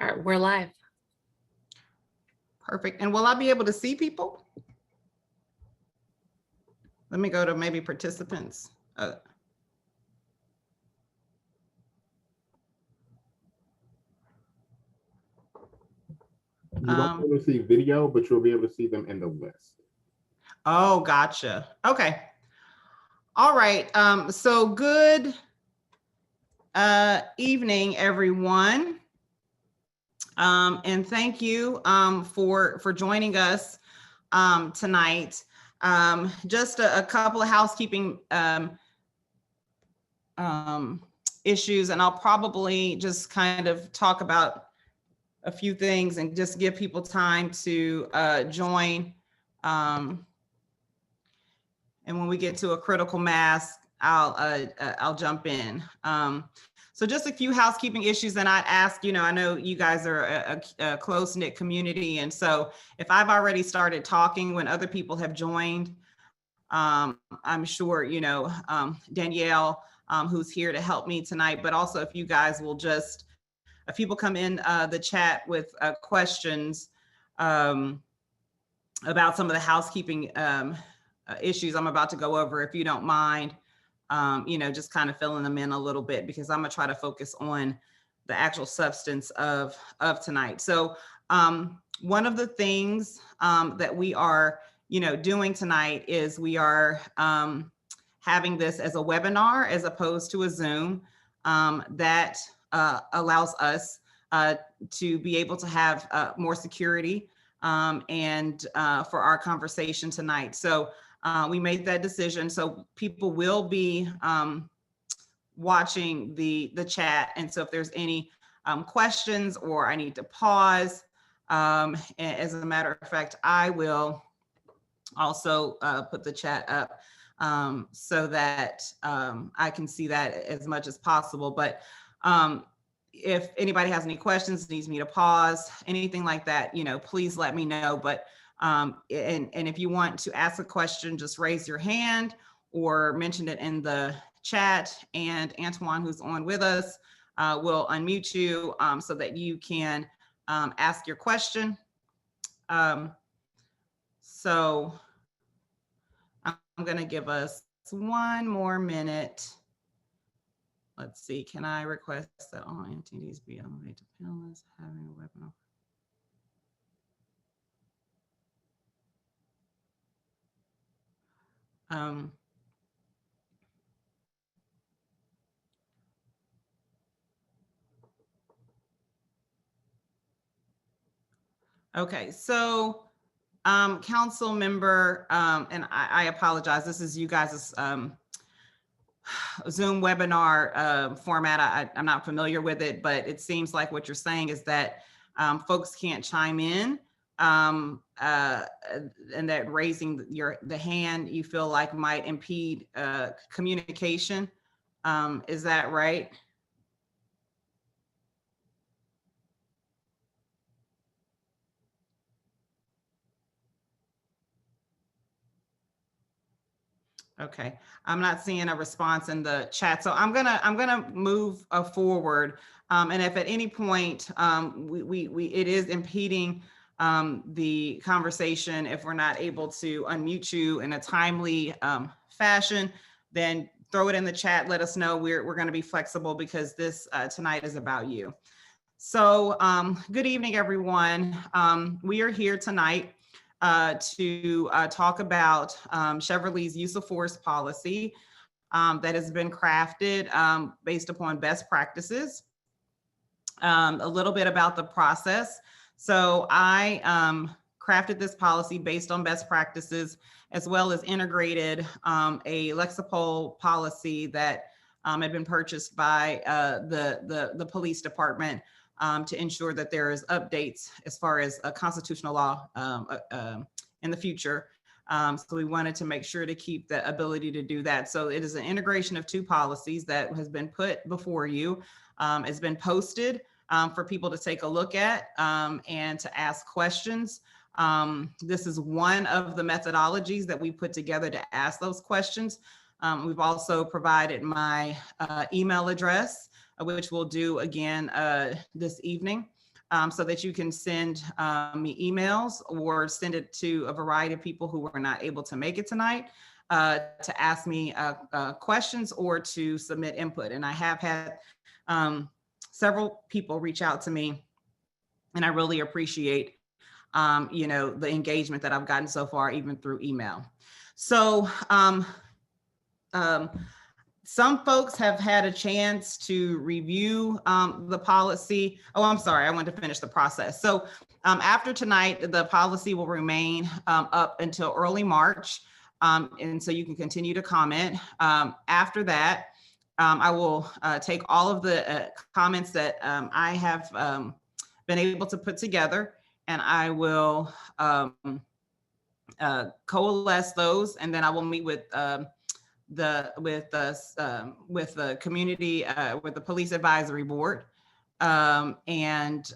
All right, we're live. Perfect. And will I be able to see people? Let me go to maybe participants. You're not able to see video, but you'll be able to see them in the list. Oh, gotcha. Okay. All right. So good evening, everyone. And thank you for joining us tonight. Just a couple of housekeeping issues, and I'll probably just kind of talk about a few things and just give people time to join. And when we get to a critical mass, I'll jump in. So just a few housekeeping issues, and I'd ask, I know you guys are a close-knit community, and so if I've already started talking when other people have joined, I'm sure, Danielle, who's here to help me tonight, but also if you guys will just, if people come in the chat with questions about some of the housekeeping issues I'm about to go over, if you don't mind, just kind of filling them in a little bit, because I'm gonna try to focus on the actual substance of tonight. So one of the things that we are, doing tonight is we are having this as a webinar as opposed to a Zoom that allows us to be able to have more security and for our conversation tonight. So we made that decision. So people will be watching the chat. And so if there's any questions or I need to pause, as a matter of fact, I will also put the chat up so that I can see that as much as possible. But if anybody has any questions, needs me to pause, anything like that, please let me know. But and if you want to ask a question, just raise your hand or mention it in the chat, and Antoine, who's on with us, will unmute you so that you can ask your question. So I'm going to give us one more minute. Let's see, can I request that all entities be elevated to panelists having a webinar? Okay, so council member, and I apologize, this is you guys' Zoom webinar format. I'm not familiar with it, but it seems like what you're saying is that folks can't chime in, and that raising the hand you feel like might impede communication. Is that right? Okay, I'm not seeing a response in the chat, so I'm gonna move forward. And if at any point it is impeding the conversation, if we're not able to unmute you in a timely fashion, then throw it in the chat. Let us know. We're going to be flexible, because this tonight is about you. So good evening, everyone. We are here tonight to talk about Cheverly's use of force policy that has been crafted based upon best practices. A little bit about the process. So I crafted this policy based on best practices, as well as integrated a Lexapol policy that had been purchased by the police department to ensure that there is updates as far as a constitutional law in the future. So we wanted to make sure to keep the ability to do that. So it is an integration of two policies that has been put before you. It's been posted for people to take a look at and to ask questions. This is one of the methodologies that we put together to ask those questions. We've also provided my email address, which we'll do again this evening. so that you can send me emails or send it to a variety of people who were not able to make it tonight to ask me questions or to submit input. And I have had several people reach out to me, and I really appreciate the engagement that I've gotten so far, even through email. So some folks have had a chance to review the policy. Oh, I'm sorry, I wanted to finish the process. So after tonight, the policy will remain up until early March. And so you can continue to comment. After that, I will take all of the comments that I have been able to put together, and I will coalesce those, and then I will meet with the community, with the police advisory board, and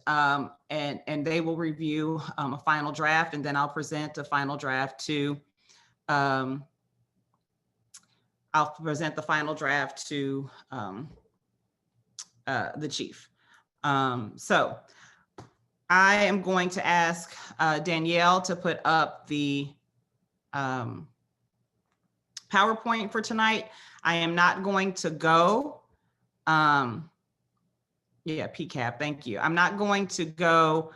they will review a final draft, and then I'll present a final draft to the chief. So I am going to ask Danielle to put up the PowerPoint for tonight. I am not going to go, PCAP, thank you. I'm not going to go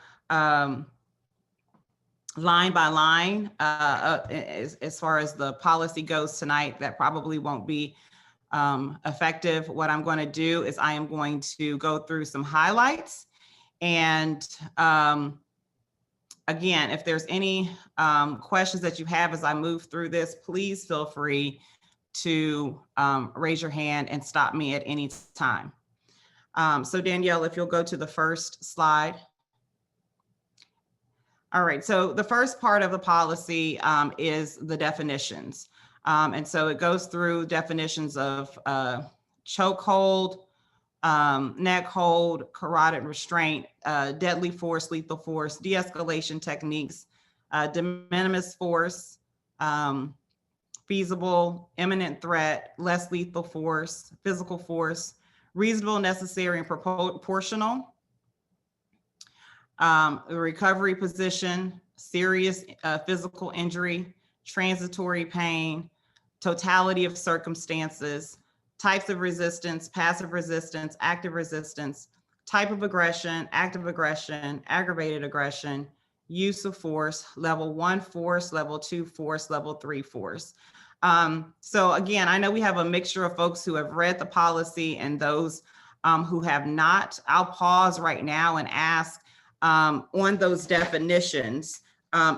line by line as far as the policy goes tonight. That probably won't be effective. What I'm going to do is I am going to go through some highlights, and again, if there's any questions that you have as I move through this, please feel free to raise your hand and stop me at any time. So Danielle, if you'll go to the first slide. All right, so the first part of the policy is the definitions. And so it goes through definitions of chokehold, neck hold, carotid restraint, deadly force, lethal force, de-escalation techniques, de minimis force, feasible, imminent threat, less lethal force, physical force, reasonable, necessary, and proportional, recovery position, serious physical injury, transitory pain, totality of circumstances, types of resistance, passive resistance, active resistance, type of aggression, active aggression, aggravated aggression, use of force, level 1 force, level 2 force, level 3 force. So again, I know we have a mixture of folks who have read the policy and those who have not. I'll pause right now and ask on those definitions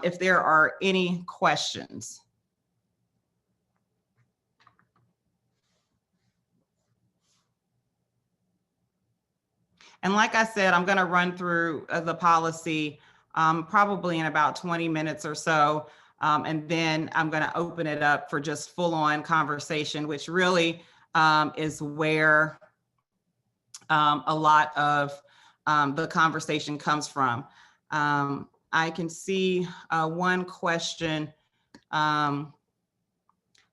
if there are any questions. And like I said, I'm going to run through the policy probably in about 20 minutes or so. And then I'm going to open it up for just full-on conversation, which really is where a lot of the conversation comes from. I can see one question.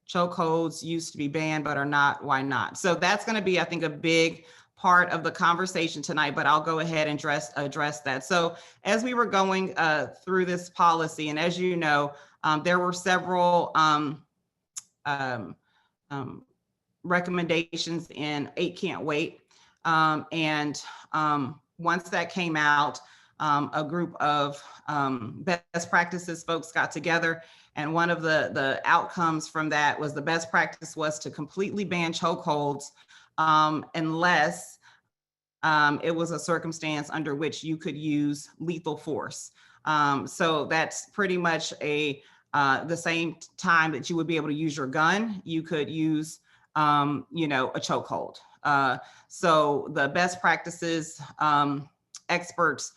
Chokeholds used to be banned, but are not. Why not? So that's going to be, I think, a big part of the conversation tonight, but I'll go ahead and address that. So as we were going through this policy, and as you know, there were several recommendations in 8 Can't Wait. And once that came out, a group of best practices folks got together, and one of the outcomes from that was the best practice was to completely ban chokeholds unless it was a circumstance under which you could use lethal force. So that's pretty much the same time that you would be able to use your gun, you could use a chokehold. So the best practices experts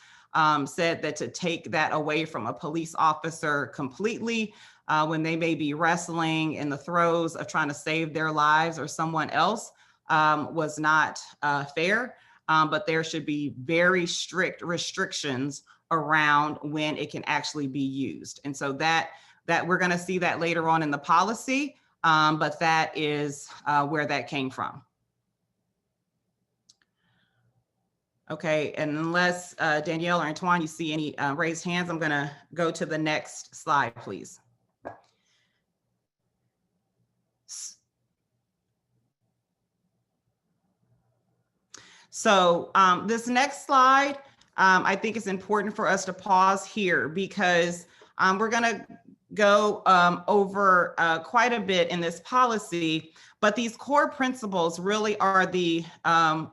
said that to take that away from a police officer completely when they may be wrestling in the throes of trying to save their lives or someone else was not fair, but there should be very strict restrictions around when it can actually be used. And so that we're going to see that later on in the policy, but that is where that came from. Okay, and unless Danielle or Antoine, you see any raised hands, I'm gonna go to the next slide, please. So this next slide, I think it's important for us to pause here because we're gonna go over quite a bit in this policy, but these core principles really are the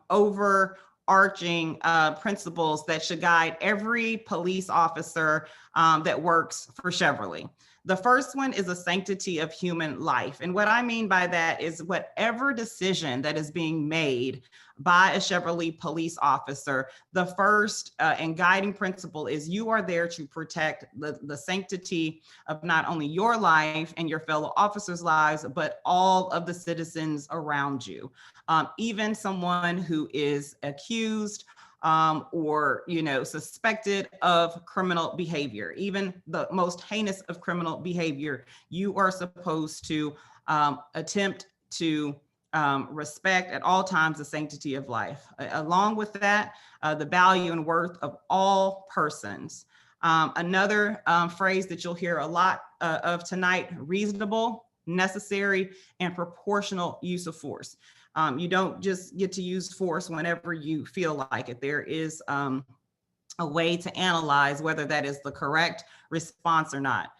overarching principles that should guide every police officer that works for Cheverly. The first one is the sanctity of human life. And what I mean by that is whatever decision that is being made by a Cheverly police officer, the first and guiding principle is you are there to protect the sanctity of not only your life and your fellow officers' lives, but all of the citizens around you. Even someone who is accused or suspected of criminal behavior, even the most heinous of criminal behavior, you are supposed to attempt to respect at all times the sanctity of life. Along with that, the value and worth of all persons. Another phrase that you'll hear a lot of tonight: reasonable, necessary, and proportional use of force. You don't just get to use force whenever you feel like it. There is a way to analyze whether that is the correct response or not.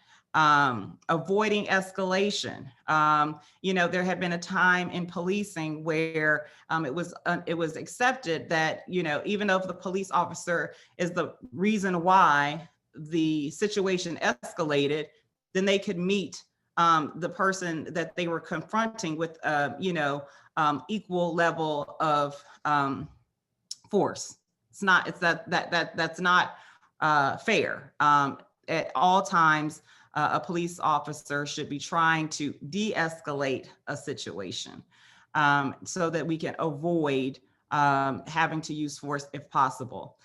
Avoiding escalation. There had been a time in policing where it was accepted that, even though the police officer is the reason why the situation escalated, then they could meet the person that they were confronting with, equal level of force. That's not fair. At all times, a police officer should be trying to de-escalate a situation so that we can avoid having to use force if possible.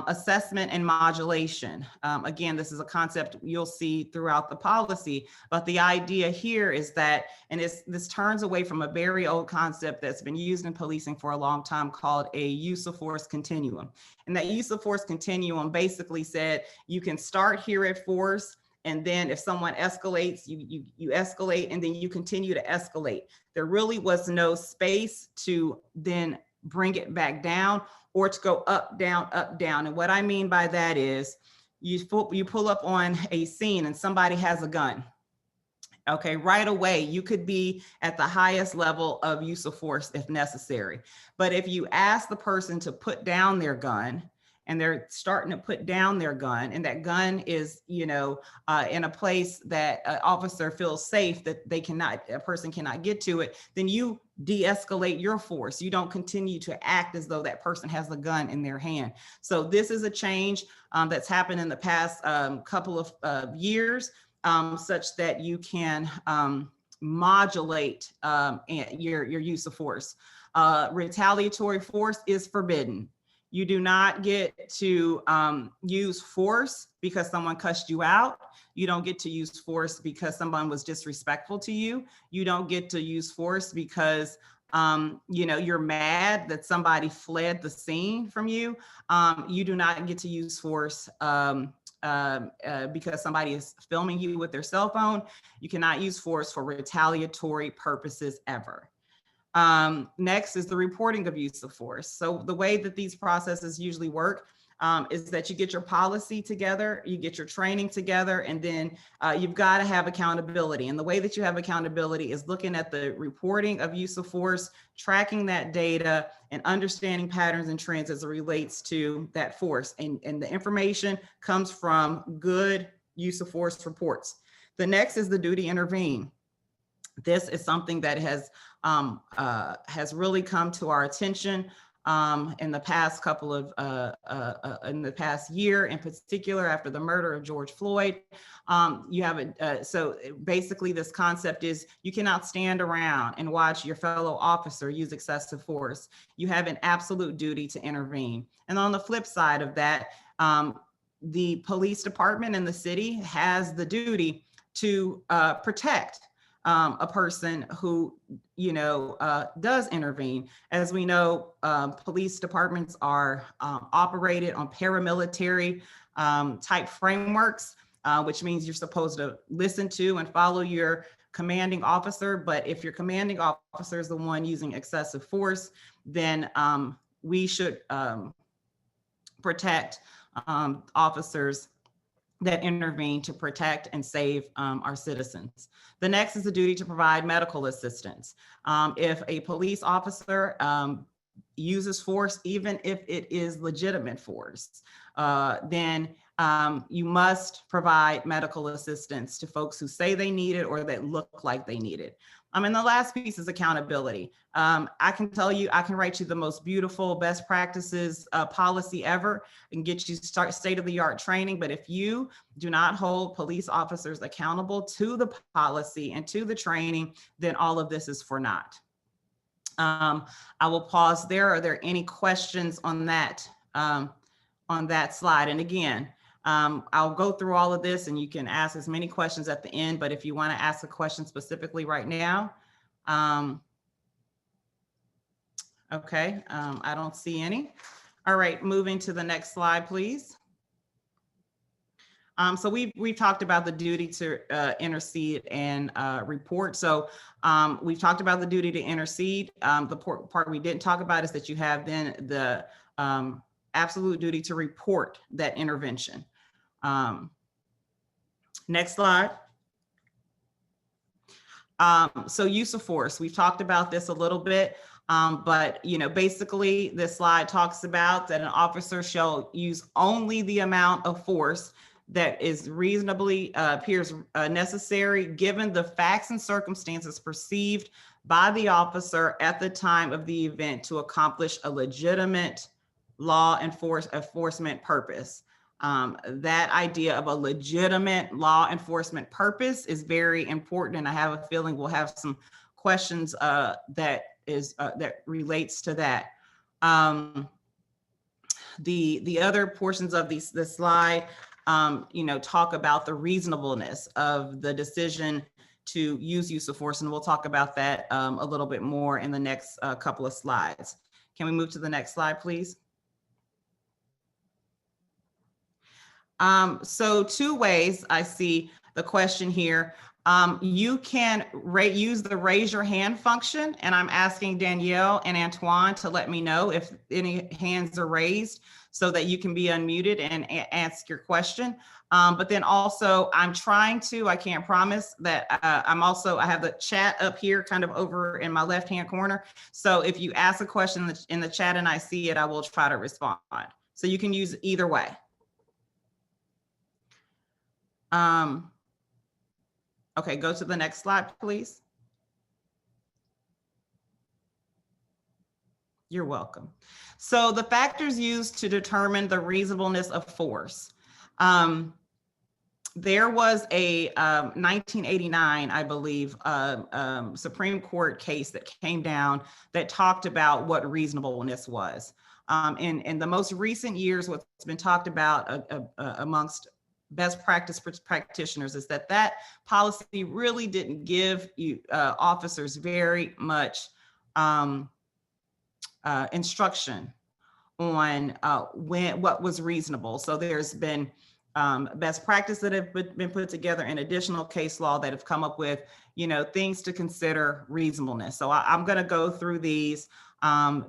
Assessment and modulation. Again, this is a concept you'll see throughout the policy, but the idea here is that, and this turns away from a very old concept that's been used in policing for a long time called a use of force continuum. And that use of force continuum basically said you can start here at force, and then if someone escalates, you escalate, and then you continue to escalate. There really was no space to then bring it back down or to go up, down, up, down. And what I mean by that is you pull up on a scene and somebody has a gun. Okay, right away, you could be at the highest level of use of force if necessary. But if you ask the person to put down their gun, and they're starting to put down their gun, and that gun is, in a place that an officer feels safe that a person cannot get to it, then you de-escalate your force. You don't continue to act as though that person has the gun in their hand. So this is a change that's happened in the past couple of years, such that you can modulate your use of force. Retaliatory force is forbidden. You do not get to use force because someone cussed you out. You don't get to use force because someone was disrespectful to you. You don't get to use force because you're mad that somebody fled the scene from you. You do not get to use force because somebody is filming you with their cell phone. You cannot use force for retaliatory purposes ever. Next is the reporting of use of force. So the way that these processes usually work is that you get your policy together, you get your training together, and then you've got to have accountability. And the way that you have accountability is looking at the reporting of use of force, tracking that data, and understanding patterns and trends as it relates to that force. And the information comes from good use of force reports. The next is the duty to intervene. This is something that has really come to our attention in the past couple of, in the past year in particular, after the murder of George Floyd. So basically this concept is you cannot stand around and watch your fellow officer use excessive force. You have an absolute duty to intervene. And on the flip side of that, the police department and the city has the duty to protect a person who, does intervene. As we know, police departments are operated on paramilitary type frameworks, which means you're supposed to listen to and follow your commanding officer. But if your commanding officer is the one using excessive force, then we should protect officers that intervene to protect and save our citizens. The next is the duty to provide medical assistance. If a police officer uses force, even if it is legitimate force, then you must provide medical assistance to folks who say they need it or that look like they need it. And the last piece is accountability. I can tell you, I can write you the most beautiful best practices policy ever and get you state-of-the-art training. But if you do not hold police officers accountable to the policy and to the training, then all of this is for naught. I will pause there. Are there any questions on that slide? And again, I'll go through all of this and you can ask as many questions at the end, but if you want to ask a question specifically right now, okay, I don't see any. All right, moving to the next slide, please. So we've talked about the duty to intercede and report. So we've talked about the duty to intercede. The part we didn't talk about is that you have then the absolute duty to report that intervention. Next slide. So use of force, we've talked about this a little bit, but basically this slide talks about that an officer shall use only the amount of force that is reasonably appears necessary given the facts and circumstances perceived by the officer at the time of the event to accomplish a legitimate law enforcement purpose. That idea of a legitimate law enforcement purpose is very important, and I have a feeling we'll have some questions that relates to that. The other portions of this slide, talk about the reasonableness of the decision to use of force, and we'll talk about that a little bit more in the next couple of slides. Can we move to the next slide, please? So two ways I see the question here. You can use the raise your hand function, and I'm asking Danielle and Antoine to let me know if any hands are raised so that you can be unmuted and ask your question. But then also I'm trying to, I can't promise that I have the chat up here kind of over in my left-hand corner. So if you ask a question in the chat and I see it, I will try to respond. So you can use either way. Okay, go to the next slide, please. You're welcome. So the factors used to determine the reasonableness of force. There was a 1989, I believe, Supreme Court case that came down that talked about what reasonableness was. In the most recent years, what's been talked about amongst best practice practitioners is that policy really didn't give officers very much instruction on what was reasonable. So there's been best practice that have been put together and additional case law that have come up with things to consider reasonableness. So I'm going to go through these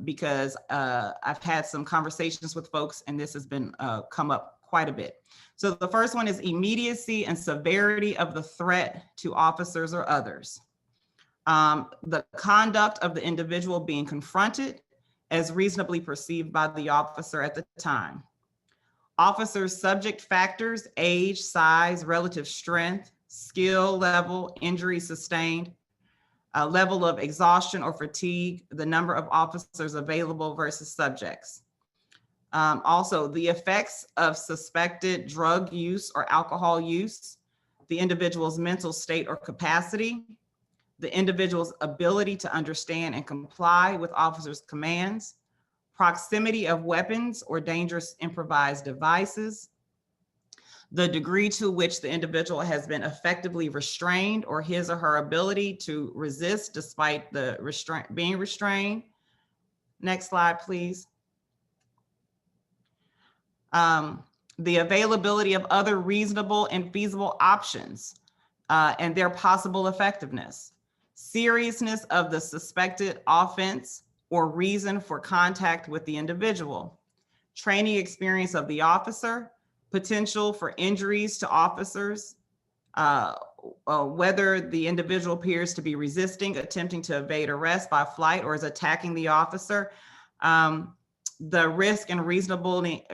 because I've had some conversations with folks and this has been come up quite a bit. So the first one is immediacy and severity of the threat to officers or others. The conduct of the individual being confronted as reasonably perceived by the officer at the time. Officers' subject factors, age, size, relative strength, skill level, injury sustained, level of exhaustion or fatigue, the number of officers available versus subjects. Also, the effects of suspected drug use or alcohol use, the individual's mental state or capacity, the individual's ability to understand and comply with officers' commands, proximity of weapons or dangerous improvised devices, the degree to which the individual has been effectively restrained or his or her ability to resist despite the being restrained. Next slide, please. The availability of other reasonable and feasible options and their possible effectiveness. Seriousness of the suspected offense or reason for contact with the individual. Training experience of the officer, potential for injuries to officers, whether the individual appears to be resisting, attempting to evade arrest by flight, or is attacking the officer, the risk and reasonably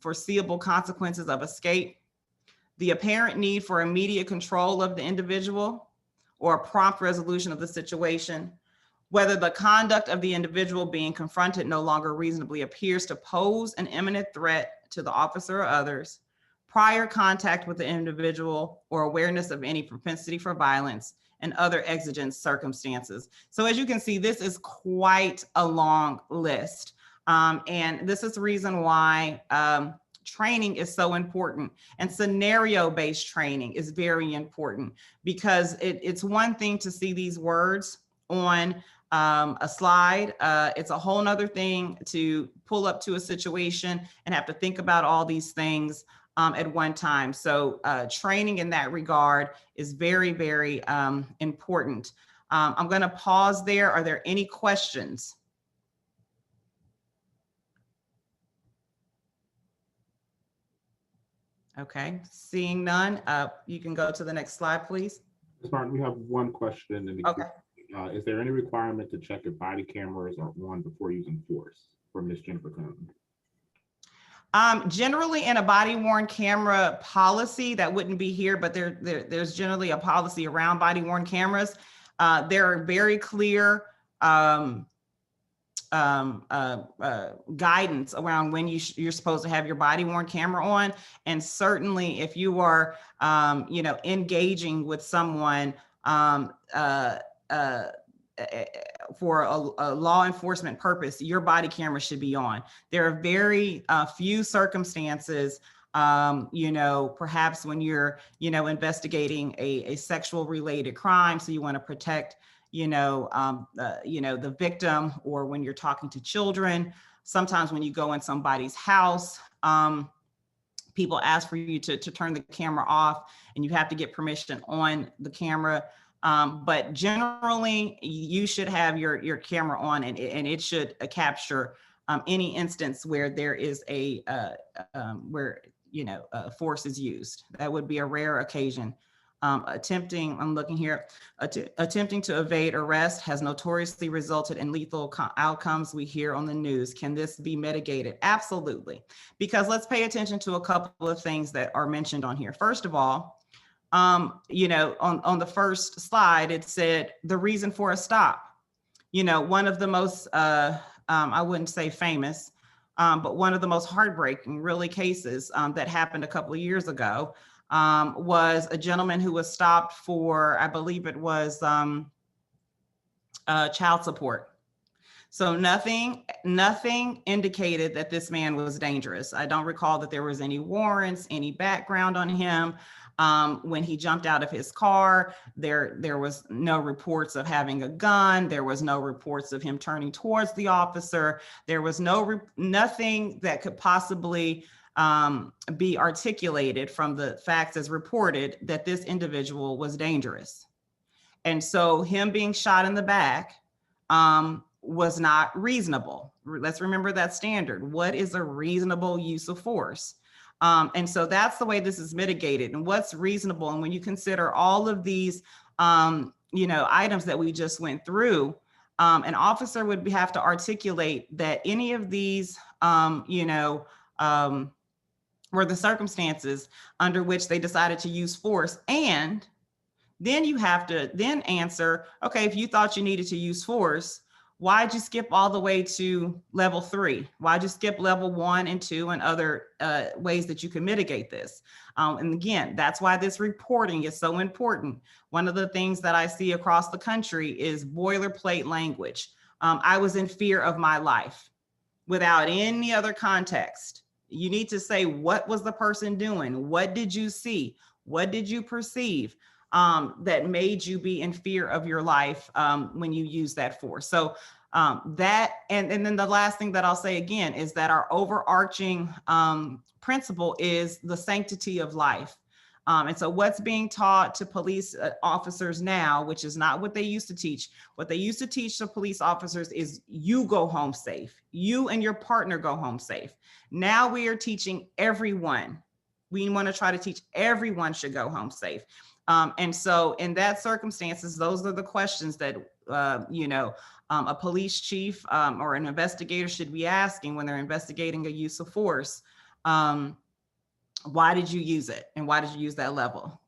foreseeable consequences of escape, the apparent need for immediate control of the individual or a prompt resolution of the situation, whether the conduct of the individual being confronted no longer reasonably appears to pose an imminent threat to the officer or others, prior contact with the individual or awareness of any propensity for violence, and other exigent circumstances. So as you can see, this is quite a long list. And this is the reason why training is so important, and scenario-based training is very important, because it's one thing to see these words on a slide. It's a whole nother thing to pull up to a situation and have to think about all these things at one time. So training in that regard is very, very important. I'm going to pause there. Are there any questions? Okay, seeing none, you can go to the next slide, please. Ms. Martin, we have one question. In the Okay. Is there any requirement to check if body cameras are on before using force for Ms. Jennifer Cone? Generally in a body worn camera policy, that wouldn't be here, but there's generally a policy around body worn cameras. There are very clear guidance around when you're supposed to have your body worn camera on. And certainly if you are, engaging with someone for a law enforcement purpose, your body camera should be on. There are very few circumstances, perhaps when you're, investigating a sexual related crime. So you want to protect, the victim, or when you're talking to children. Sometimes when you go in somebody's house, people ask for you to turn the camera off, and you have to get permission on the camera. But generally, you should have your camera on, and it should capture any instance where there is force is used. That would be a rare occasion. I'm looking here, attempting to evade arrest has notoriously resulted in lethal outcomes we hear on the news. Can this be mitigated? Absolutely. Because let's pay attention to a couple of things that are mentioned on here. First of all, on the first slide, it said the reason for a stop. One of the most, I wouldn't say famous, but one of the most heartbreaking really cases that happened a couple of years ago was a gentleman who was stopped for, I believe it was child support. So nothing indicated that this man was dangerous. I don't recall that there was any warrants, any background on him. When he jumped out of his car, there was no reports of having a gun. There was no reports of him turning towards the officer. There was nothing that could possibly be articulated from the facts as reported that this individual was dangerous. And so him being shot in the back was not reasonable. Let's remember that standard. What is a reasonable use of force? And so that's the way this is mitigated, and what's reasonable. And when you consider all of these, items that we just went through, an officer would have to articulate that any of these, were the circumstances under which they decided to use force. And then you have to then answer, okay, if you thought you needed to use force, why'd you skip all the way to level 3? Why'd you skip level 1 and 2 and other ways that you can mitigate this? And again, that's why this reporting is so important. One of the things that I see across the country is boilerplate language. I was in fear of my life without any other context. You need to say, what was the person doing? What did you see? What did you perceive that made you be in fear of your life when you use that force? So that, and then the last thing that I'll say again is that our overarching principle is the sanctity of life. And so what's being taught to police officers now, which is not what they used to teach. What they used to teach to police officers is you go home safe. You and your partner go home safe. Now we are teaching everyone. We want to try to teach everyone should go home safe. And so in that circumstances, those are the questions that, a police chief or an investigator should be asking when they're investigating a use of force. Why did you use it? And why did you use that level?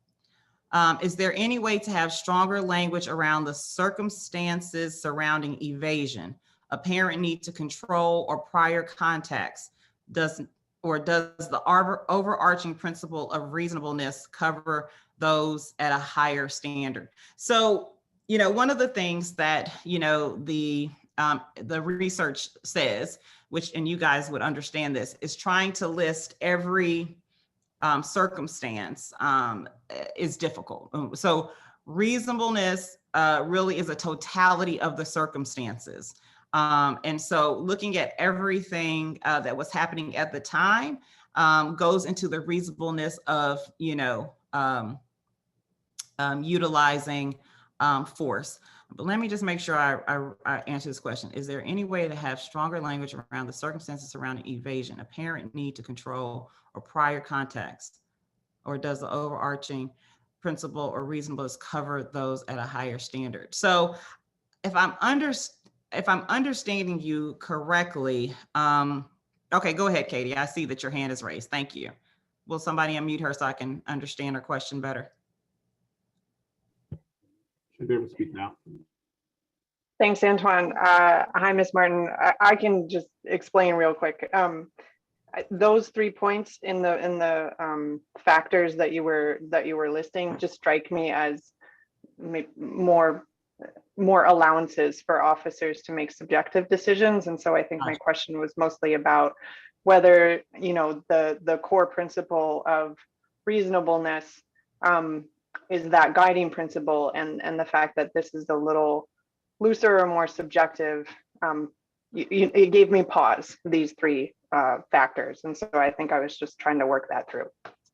Is there any way to have stronger language around the circumstances surrounding evasion, apparent need to control, or prior contacts? Does the overarching principle of reasonableness cover those at a higher standard? So, one of the things that, the research says, which, and you guys would understand this, is trying to list every circumstance is difficult. So reasonableness really is a totality of the circumstances. And so looking at everything that was happening at the time goes into the reasonableness of, utilizing force. But let me just make sure I answer this question. Is there any way to have stronger language around the circumstances surrounding evasion, apparent need to control, or prior contacts? Or does the overarching principle or reasonableness cover those at a higher standard? So if I'm understanding you correctly, okay, go ahead, Katie. I see that your hand is raised. Thank you. Will somebody unmute her so I can understand her question better? Should be able to speak now. Thanks, Antoine. Hi, Ms. Martin. I can just explain real quick. Those 3 points in the factors that you were listing just strike me as more allowances for officers to make subjective decisions. And so I think my question was mostly about whether, the core principle of reasonableness is that guiding principle, and the fact that this is a little looser or more subjective. It gave me pause, these 3 factors. And so I think I was just trying to work that through.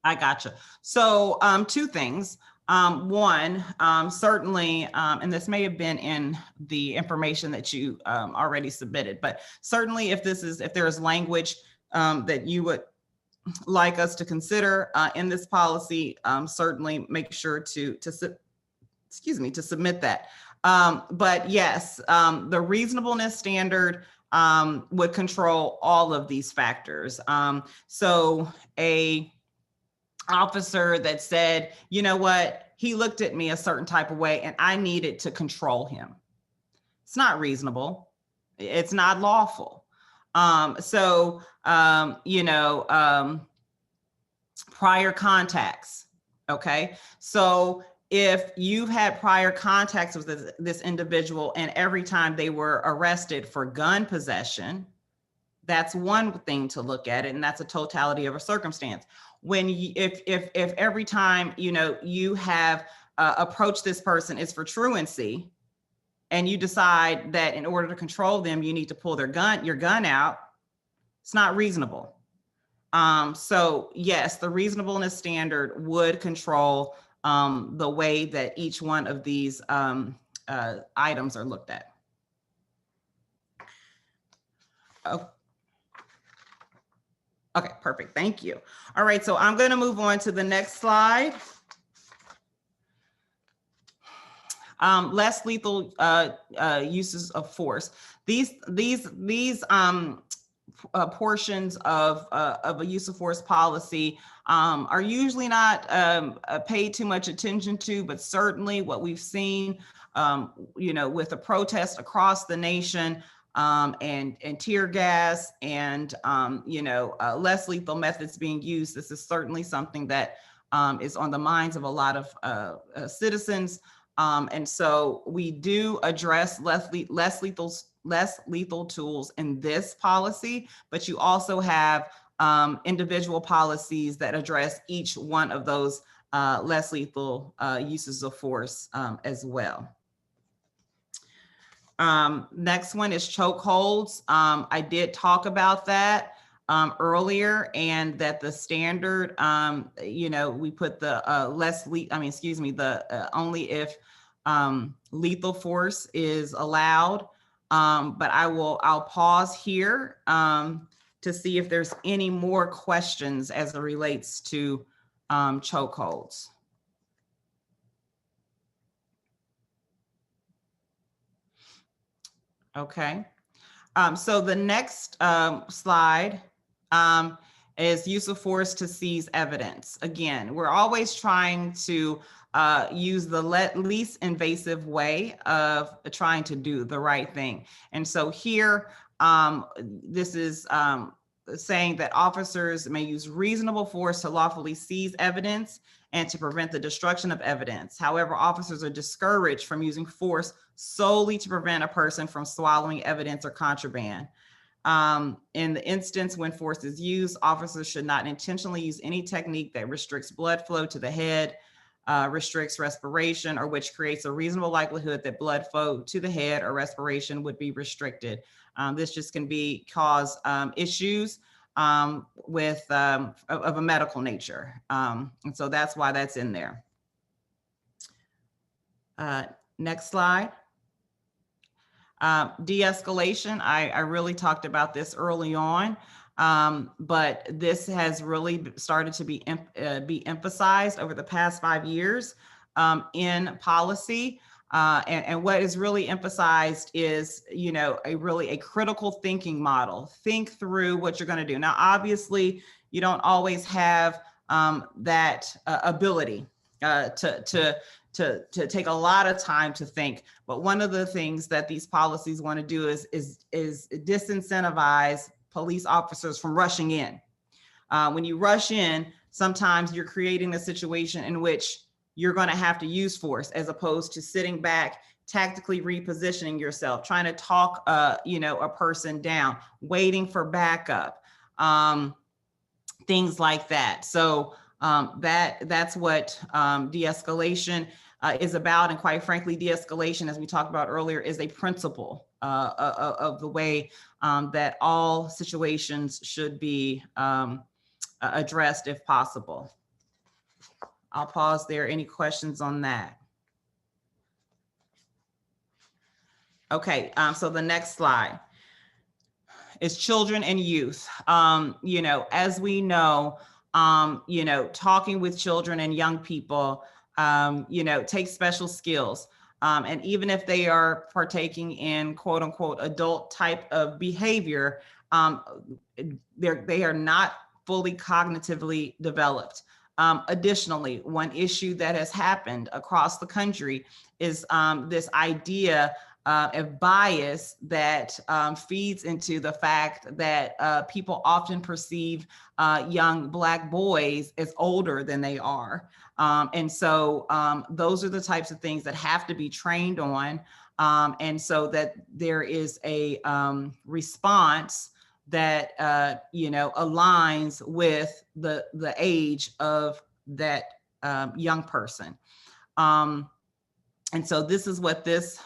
I gotcha. So 2 things. One, certainly, and this may have been in the information that you already submitted, but certainly if there is language that you would like us to consider in this policy, certainly make sure to submit that. But yes, the reasonableness standard would control all of these factors. So a officer that said, you know what, he looked at me a certain type of way and I needed to control him. It's not reasonable. It's not lawful. Prior contacts. Okay. So if you've had prior contacts with this individual and every time they were arrested for gun possession, that's one thing to look at it, and that's a totality of a circumstance. If every time you have approached this person is for truancy, and you decide that in order to control them you need to pull your gun out, it's not reasonable. So yes, the reasonableness standard would control the way that each one of these items are looked at. Oh. Okay, perfect. Thank you. All right, so I'm going to move on to the next slide. Less lethal uses of force. These portions of a use of force policy are usually not paid too much attention to, but certainly what we've seen, with the protests across the nation, and tear gas and less lethal methods being used. This is certainly something that is on the minds of a lot of citizens. And so we do address less lethal tools in this policy, but you also have individual policies that address each one of those less lethal uses of force as well. Next one is chokeholds. I did talk about that earlier, and that the standard, we put the only if lethal force is allowed. But I'll pause here to see if there's any more questions as it relates to chokeholds. Okay, so the next slide is use of force to seize evidence. Again, we're always trying to use the least invasive way of trying to do the right thing. And so here, this is saying that officers may use reasonable force to lawfully seize evidence and to prevent the destruction of evidence. However, officers are discouraged from using force solely to prevent a person from swallowing evidence or contraband. In the instance when force is used, officers should not intentionally use any technique that restricts blood flow to the head, restricts respiration, or which creates a reasonable likelihood that blood flow to the head or respiration would be restricted. This just can cause issues with of a medical nature. And so that's why that's in there. Next slide. De-escalation, I really talked about this early on, but this has really started to be emphasized over the past 5 years in policy. And what is really emphasized is, a critical thinking model. Think through what you're going to do. Now, obviously, you don't always have that ability to take a lot of time to think. But one of the things that these policies want to do is disincentivize police officers from rushing in. When you rush in, sometimes you're creating a situation in which you're going to have to use force, as opposed to sitting back, tactically repositioning yourself, trying to talk a person down, waiting for backup, things like that. So that's what de-escalation is about. And quite frankly, de-escalation, as we talked about earlier, is a principle of the way that all situations should be addressed if possible. I'll pause there. Any questions on that? Okay, so the next slide is children and youth. As we know, talking with children and young people, takes special skills. And even if they are partaking in quote unquote adult type of behavior, they are not fully cognitively developed. Additionally, one issue that has happened across the country is this idea of bias that feeds into the fact that people often perceive young Black boys as older than they are. And so those are the types of things that have to be trained on. And so that there is a response that aligns with the age of that young person. And so this is what this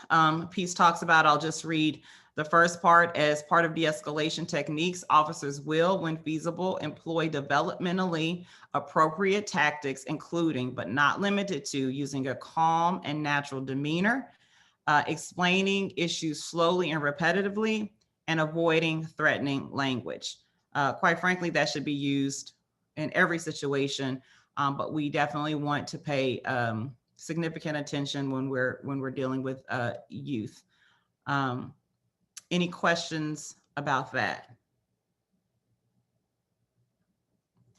piece talks about. I'll just read the first part. As part of de-escalation techniques, officers will, when feasible, employ developmentally appropriate tactics, including but not limited to using a calm and natural demeanor, explaining issues slowly and repetitively, and avoiding threatening language. Quite frankly, that should be used in every situation, but we definitely want to pay significant attention when we're dealing with youth. Any questions about that?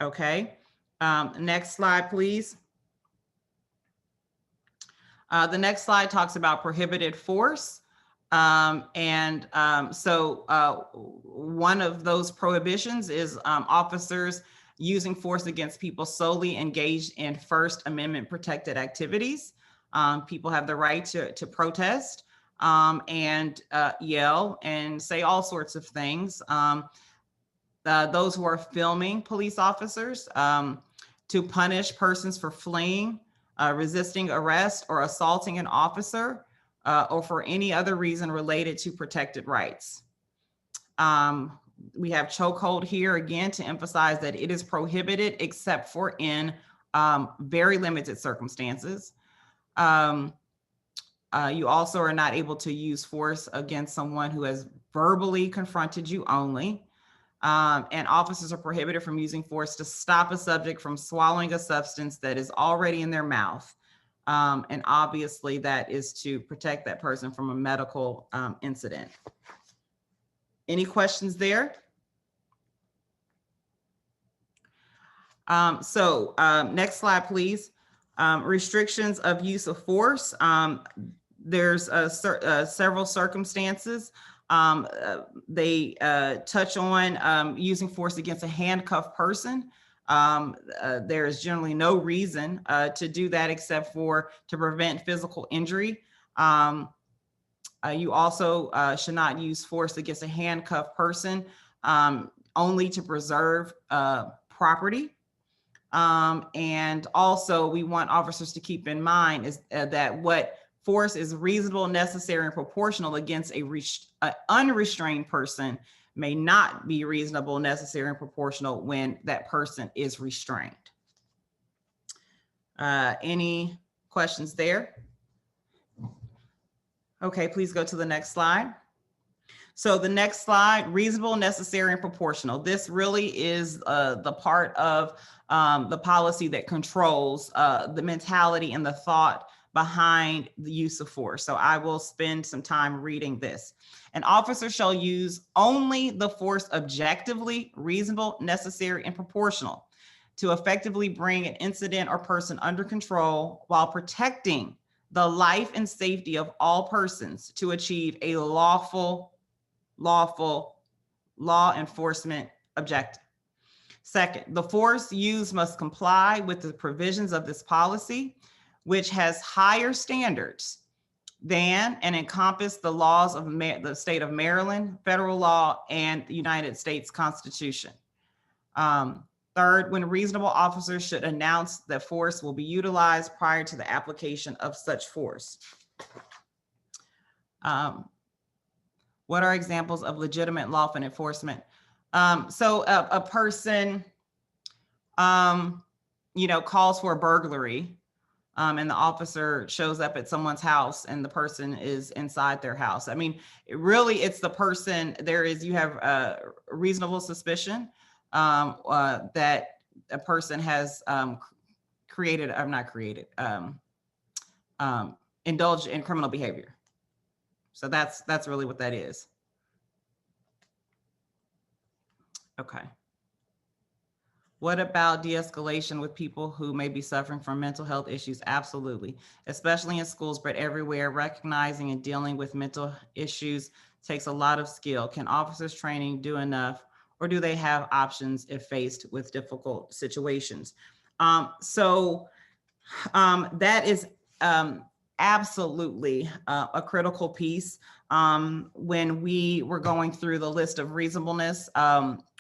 Okay, next slide, please. The next slide talks about prohibited force. So one of those prohibitions is officers using force against people solely engaged in First Amendment protected activities. People have the right to protest and yell and say all sorts of things. those who are filming police officers, to punish persons for fleeing, resisting arrest, or assaulting an officer, or for any other reason related to protected rights. We have chokehold here again to emphasize that it is prohibited except for in very limited circumstances. You also are not able to use force against someone who has verbally confronted you only. And officers are prohibited from using force to stop a subject from swallowing a substance that is already in their mouth. And obviously that is to protect that person from a medical incident. Any questions there? Next slide, please. Restrictions of use of force. There's several circumstances. They touch on using force against a handcuffed person. There is generally no reason to do that except for to prevent physical injury. You also should not use force against a handcuffed person only to preserve property. And also we want officers to keep in mind is that what force is reasonable, necessary, and proportional against a unrestrained person may not be reasonable, necessary, and proportional when that person is restrained. Any questions there? Okay, please go to the next slide. So the next slide, reasonable, necessary, and proportional. This really is the part of the policy that controls the mentality and the thought behind the use of force. So I will spend some time reading this. An officer shall use only the force objectively reasonable, necessary, and proportional to effectively bring an incident or person under control while protecting the life and safety of all persons to achieve a lawful law enforcement objective. Second, the force used must comply with the provisions of this policy, which has higher standards than and encompass the laws of the state of Maryland, federal law, and the United States Constitution. Third, when reasonable, officers should announce that force will be utilized prior to the application of such force. What are examples of legitimate lawful enforcement? So a person, calls for a burglary, and the officer shows up at someone's house and the person is inside their house. I mean, it's the person, you have a reasonable suspicion that a person has indulged in criminal behavior. So that's really what that is. Okay. What about de-escalation with people who may be suffering from mental health issues? Absolutely, especially in schools, but everywhere. Recognizing and dealing with mental issues takes a lot of skill. Can officers training do enough, or do they have options if faced with difficult situations? That is absolutely a critical piece. When we were going through the list of reasonableness,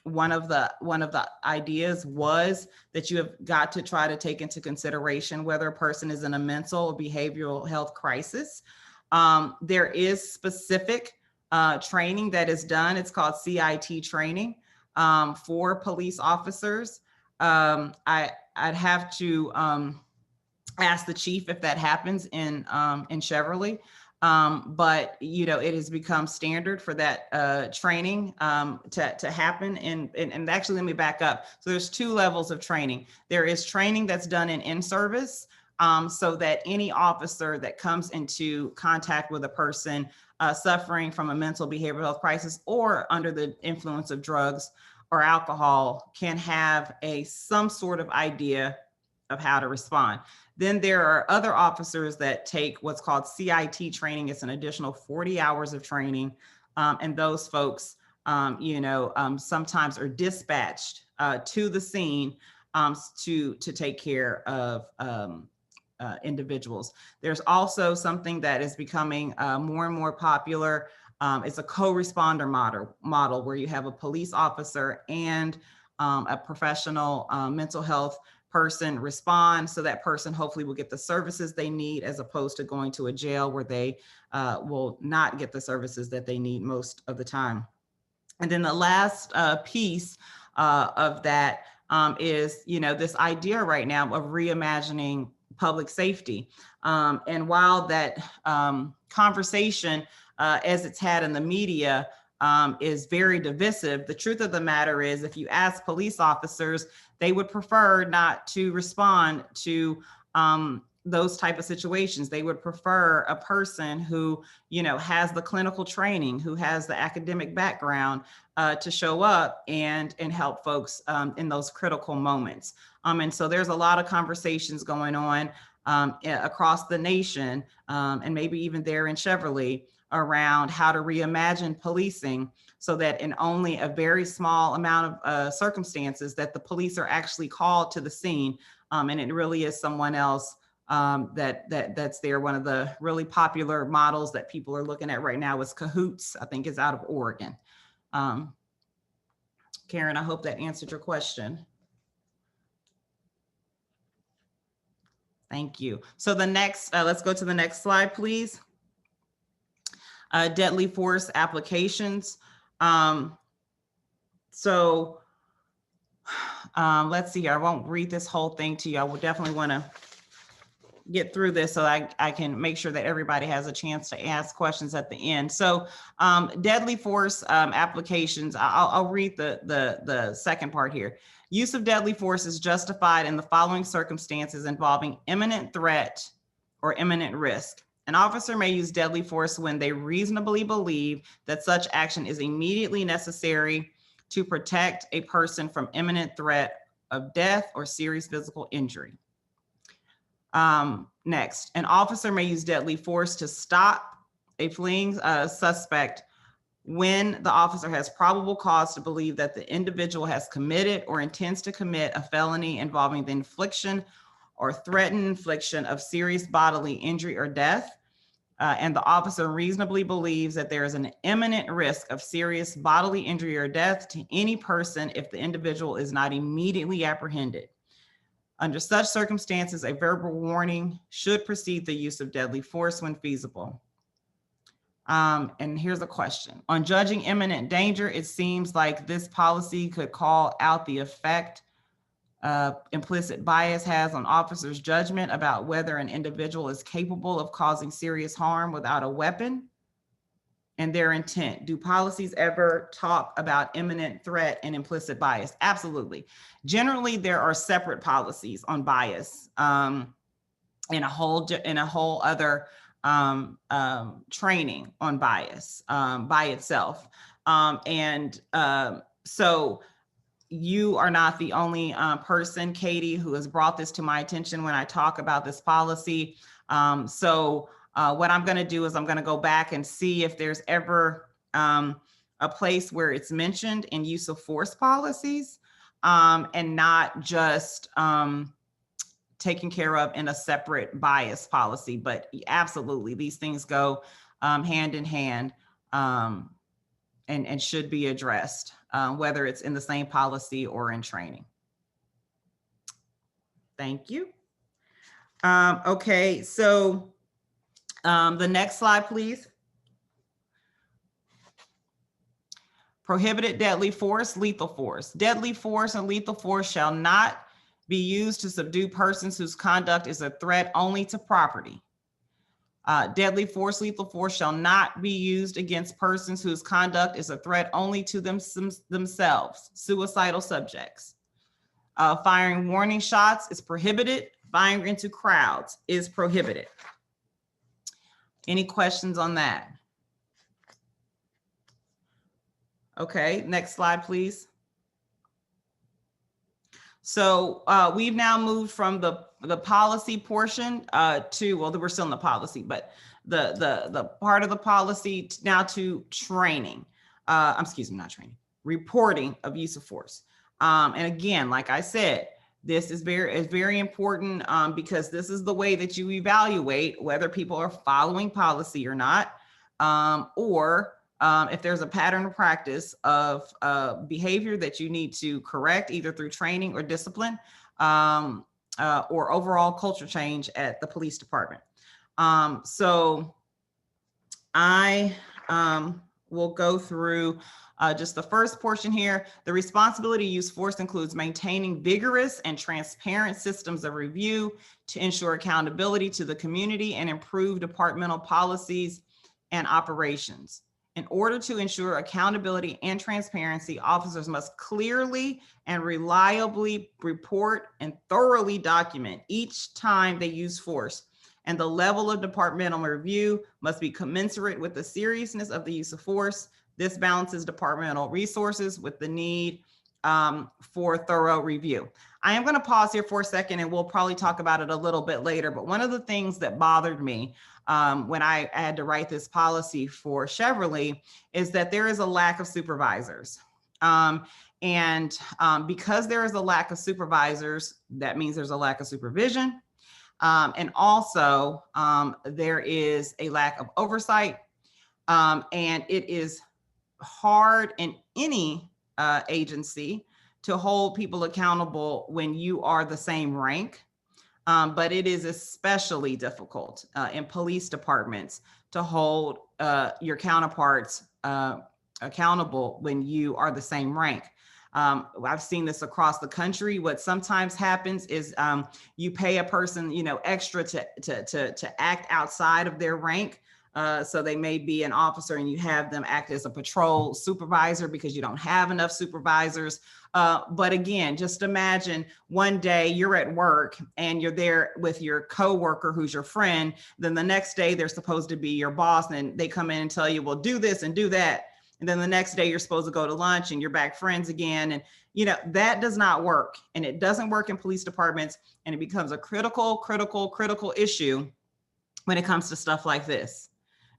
one of the ideas was that you have got to try to take into consideration whether a person is in a mental or behavioral health crisis. There is specific training that is done. It's called CIT training for police officers. I'd have to ask the chief if that happens in Cheverly. But it has become standard for that training to happen. And actually, let me back up. So there's two levels of training. There is training that's done in service, so that any officer that comes into contact with a person suffering from a mental behavioral health crisis or under the influence of drugs or alcohol can have some sort of idea of how to respond. Then there are other officers that take what's called CIT training. It's an additional 40 hours of training. And those folks, sometimes are dispatched to the scene to take care of individuals. There's also something that is becoming more and more popular It's a co-responder model where you have a police officer and a professional mental health person respond, so that person hopefully will get the services they need, as opposed to going to a jail where they will not get the services that they need most of the time. And then the last piece of that is, this idea right now of reimagining public safety. And while that conversation, as it's had in the media, is very divisive, the truth of the matter is, if you ask police officers, they would prefer not to respond to those type of situations. They would prefer a person who, has the clinical training, who has the academic background to show up and help folks in those critical moments. And so there's a lot of conversations going on across the nation, and maybe even there in Cheverly, around how to reimagine policing so that in only a very small amount of circumstances that the police are actually called to the scene, and it really is someone else that's there. One of the really popular models that people are looking at right now is Cahoots, I think is out of Oregon. Karen, I hope that answered your question. Thank you. So the next, let's go to the next slide, please. Deadly force applications. Let's see here. I won't read this whole thing to you. I will definitely want to get through this so I can make sure that everybody has a chance to ask questions at the end. So deadly force applications, I'll read the second part here. Use of deadly force is justified in the following circumstances involving imminent threat or imminent risk. An officer may use deadly force when they reasonably believe that such action is immediately necessary to protect a person from imminent threat of death or serious physical injury. Next, an officer may use deadly force to stop a fleeing suspect when the officer has probable cause to believe that the individual has committed or intends to commit a felony involving the infliction or threatened infliction of serious bodily injury or death, and the officer reasonably believes that there is an imminent risk of serious bodily injury or death to any person if the individual is not immediately apprehended. Under such circumstances, a verbal warning should precede the use of deadly force when feasible. And here's a question. On judging imminent danger, it seems like this policy could call out the effect implicit bias has on officers' judgment about whether an individual is capable of causing serious harm without a weapon and their intent. Do policies ever talk about imminent threat and implicit bias? Absolutely. Generally, there are separate policies on bias in a whole other training on bias by itself. So you are not the only person, Katie, who has brought this to my attention when I talk about this policy. What I'm going to do is I'm going to go back and see if there's ever a place where it's mentioned in use of force policies and not just taken care of in a separate bias policy. But absolutely, these things go hand in hand and should be addressed, whether it's in the same policy or in training. Thank you. Okay, so the next slide, please. Prohibited deadly force, lethal force. Deadly force and lethal force shall not be used to subdue persons whose conduct is a threat only to property. Deadly force, lethal force shall not be used against persons whose conduct is a threat only to themselves, suicidal subjects. Firing warning shots is prohibited. Firing into crowds is prohibited. Any questions on that? Okay, next slide, please. So we've now moved from the policy portion to, well, we're still in the policy, but the part of the policy now to training. Excuse me, not training, reporting of use of force. And again, like I said, this is very important because this is the way that you evaluate whether people are following policy or not, or if there's a pattern or practice of behavior that you need to correct, either through training or discipline, or overall culture change at the police department. So I will go through just the first portion here. The responsibility to use force includes maintaining vigorous and transparent systems of review to ensure accountability to the community and improve departmental policies and operations. In order to ensure accountability and transparency, officers must clearly and reliably report and thoroughly document each time they use force. And the level of departmental review must be commensurate with the seriousness of the use of force. This balances departmental resources with the need for thorough review. I am going to pause here for a second, and we'll probably talk about it a little bit later. But one of the things that bothered me when I had to write this policy for Cheverly is that there is a lack of supervisors. Because there is a lack of supervisors, that means there's a lack of supervision. And also there is a lack of oversight, and it is hard in any agency to hold people accountable when you are the same rank, but it is especially difficult in police departments to hold your counterparts accountable when you are the same rank. I've seen this across the country. What sometimes happens is you pay a person, extra to act outside of their rank. So they may be an officer and you have them act as a patrol supervisor because you don't have enough supervisors. But again, just imagine one day you're at work and you're there with your coworker who's your friend. Then the next day they're supposed to be your boss, and they come in and tell you, well, do this and do that. And then the next day you're supposed to go to lunch and you're back friends again. And, that does not work. And it doesn't work in police departments. And it becomes a critical issue when it comes to stuff like this.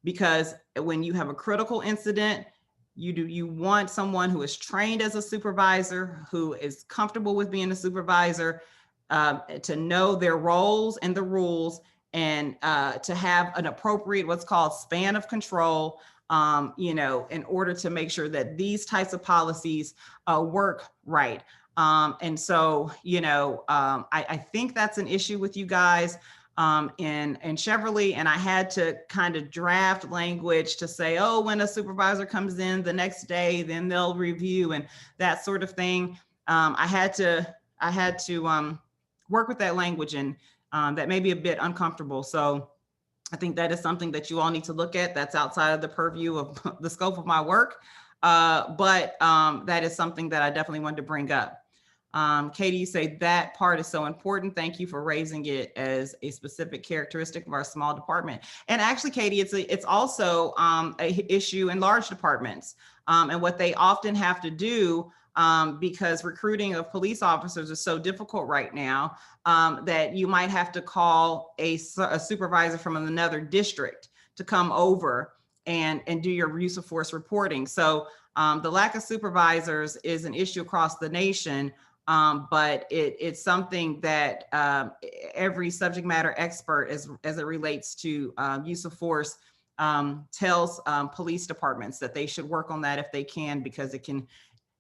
Because when you have a critical incident, you want someone who is trained as a supervisor, who is comfortable with being a supervisor, to know their roles and the rules, and to have an appropriate, what's called span of control, in order to make sure that these types of policies work right. And so, I think that's an issue with you guys in Cheverly, and I had to kind of draft language to say, oh, when a supervisor comes in the next day, then they'll review and that sort of thing. I had to work with that language, and that may be a bit uncomfortable. So I think that is something that you all need to look at. That's outside of the purview of the scope of my work. But that is something that I definitely wanted to bring up. Katie, you say that part is so important. Thank you for raising it as a specific characteristic of our small department. And actually, Katie, it's also a issue in large departments. And what they often have to do, because recruiting of police officers is so difficult right now, that you might have to call a supervisor from another district to come over and do your use of force reporting. So the lack of supervisors is an issue across the nation, but it's something that every subject matter expert, as it relates to use of force, tells police departments that they should work on that if they can, because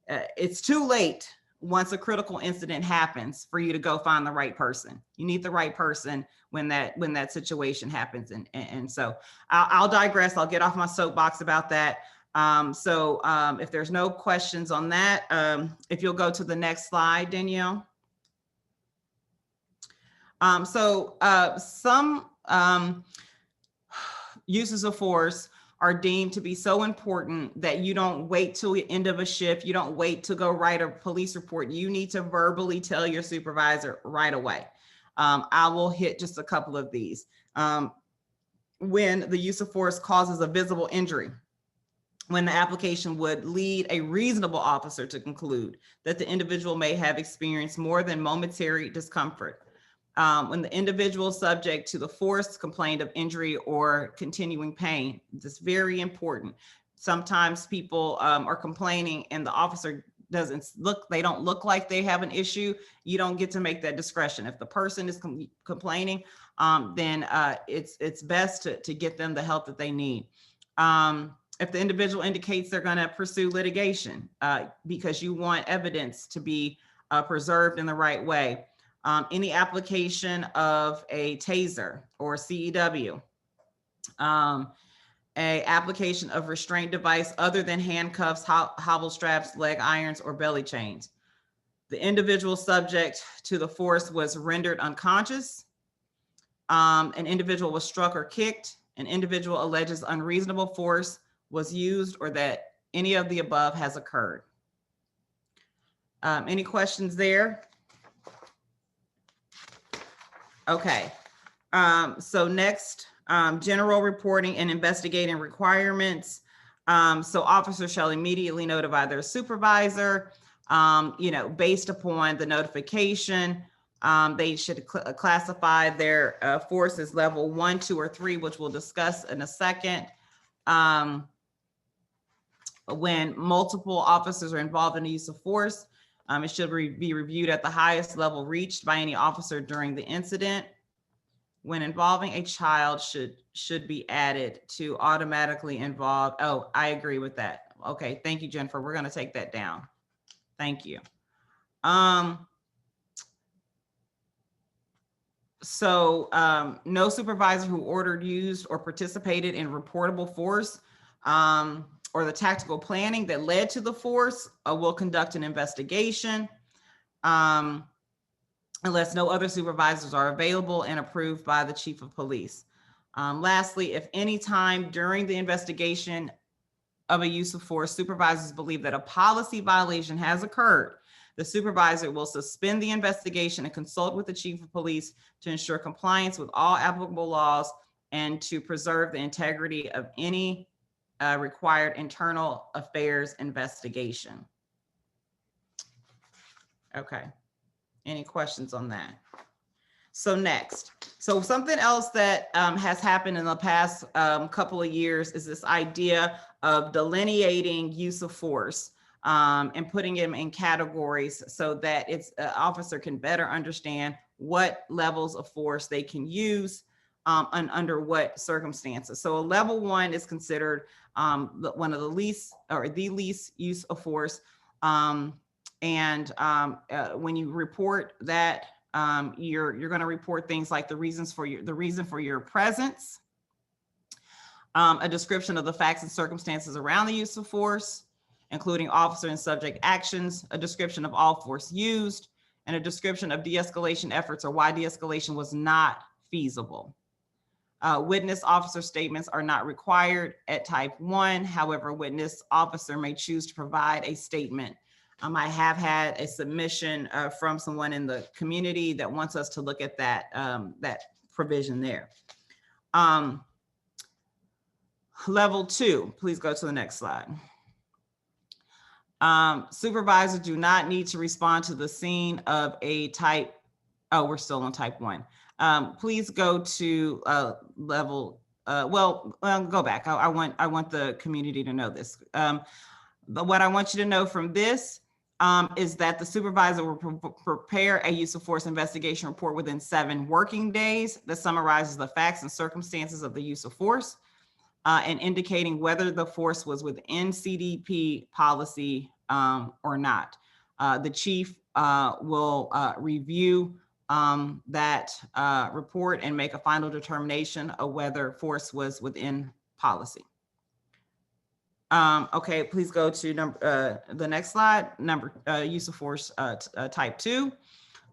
it's too late once a critical incident happens for you to go find the right person. You need the right person when that situation happens. And so I'll digress. I'll get off my soapbox about that. So if there's no questions on that, if you'll go to the next slide, Danielle. Some uses of force are deemed to be so important that you don't wait till the end of a shift. You don't wait to go write a police report. You need to verbally tell your supervisor right away. I will hit just a couple of these. When the use of force causes a visible injury, when the application would lead a reasonable officer to conclude that the individual may have experienced more than momentary discomfort. When the individual subject to the force complained of injury or continuing pain. This is very important. Sometimes people are complaining and the officer they don't look like they have an issue. You don't get to make that discretion. If the person is complaining, then it's best to get them the help that they need. if the individual indicates they're going to pursue litigation because you want evidence to be preserved in the right way. Any application of a taser or CEW, a application of restraint device other than handcuffs, hobble straps, leg irons, or belly chains. The individual subject to the force was rendered unconscious. An individual was struck or kicked. An individual alleges unreasonable force was used, or that any of the above has occurred. Any questions there? Okay. So next, general reporting and investigating requirements. So officers shall immediately notify their supervisor, based upon the notification. They should classify their force as level 1, 2, or 3, which we'll discuss in a second. When multiple officers are involved in the use of force, it should be reviewed at the highest level reached by any officer during the incident. When involving a child should be added to automatically involve. Oh, I agree with that. Okay, thank you, Jennifer. We're going to take that down. Thank you. No supervisor who ordered, used, or participated in reportable force or the tactical planning that led to the force will conduct an investigation unless no other supervisors are available and approved by the chief of police. Lastly, if any time during the investigation of a use of force, supervisors believe that a policy violation has occurred, the supervisor will suspend the investigation and consult with the chief of police to ensure compliance with all applicable laws and to preserve the integrity of any required internal affairs investigation. Okay. Any questions on that? So next, something else that has happened in the past couple of years is this idea of delineating use of force and putting them in categories so that an officer can better understand what levels of force they can use and under what circumstances. So a level 1 is considered one of the least or the least use of force. When you report that, you're going to report things like the reason for your presence, a description of the facts and circumstances around the use of force, including officer and subject actions, a description of all force used, and a description of de-escalation efforts or why de-escalation was not feasible. Witness officer statements are not required at type 1. However, a witness officer may choose to provide a statement. I have had a submission from someone in the community that wants us to look at that, that provision there. Level 2, please go to the next slide. Supervisors do not need to respond to the scene of a type, oh, we're still on type 1. Please go to level, go back. I want the community to know this. But what I want you to know from this is that the supervisor will prepare a use of force investigation report within 7 working days that summarizes the facts and circumstances of the use of force and indicating whether the force was within CDP policy or not. The chief will review that report and make a final determination of whether force was within policy. Okay, please go to the next slide, use of force type 2.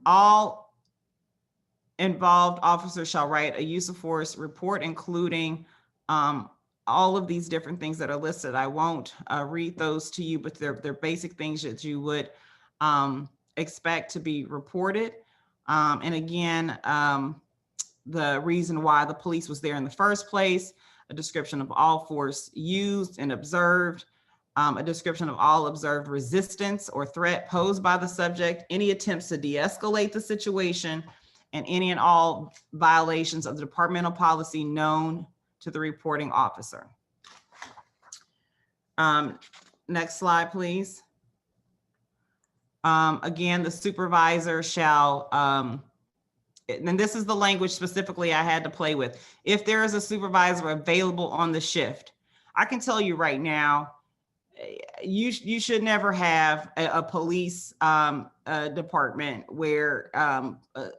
All involved officers shall write a use of force report, including all of these different things that are listed. I won't read those to you, but they're basic things that you would expect to be reported. And again, the reason why the police was there in the first place, a description of all force used and observed, a description of all observed resistance or threat posed by the subject, any attempts to de-escalate the situation, and any and all violations of the departmental policy known to the reporting officer. Next slide, please. Again, the supervisor shall, and this is the language specifically I had to play with. If there is a supervisor available on the shift, I can tell you right now, you should never have a police department where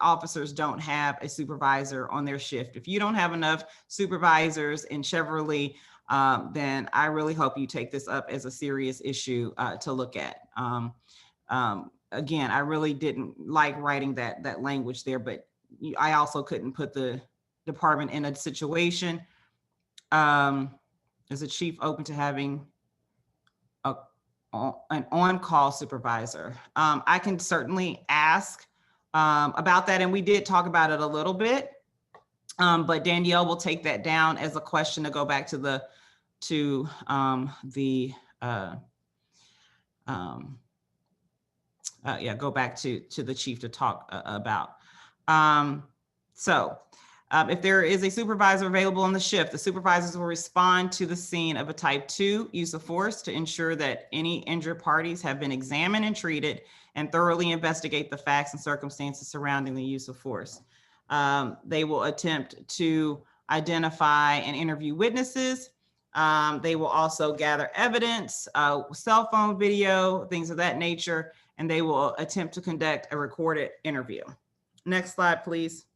officers don't have a supervisor on their shift. If you don't have enough supervisors in Cheverly, then I really hope you take this up as a serious issue to look at. Again, I really didn't like writing that language there, but I also couldn't put the department in a situation. Is the chief open to having an on-call supervisor? I can certainly ask about that, and we did talk about it a little bit, but Danielle will take that down as a question to go back to the go back to the chief to talk about. If there is a supervisor available on the shift, the supervisors will respond to the scene of a type 2 use of force to ensure that any injured parties have been examined and treated, and thoroughly investigate the facts and circumstances surrounding the use of force. They will attempt to identify and interview witnesses. They will also gather evidence, cell phone video, things of that nature, and they will attempt to conduct a recorded interview. Next slide, please.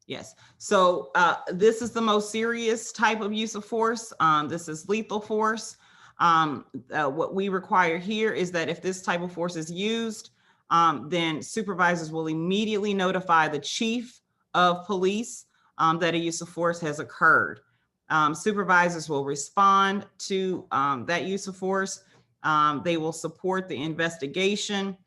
Yes, so this is the most serious type of use of force. This is lethal force. What we require here is that if this type of force is used, then supervisors will immediately notify the chief of police that a use of force has occurred. Supervisors will respond to that use of force. They will support the investigation.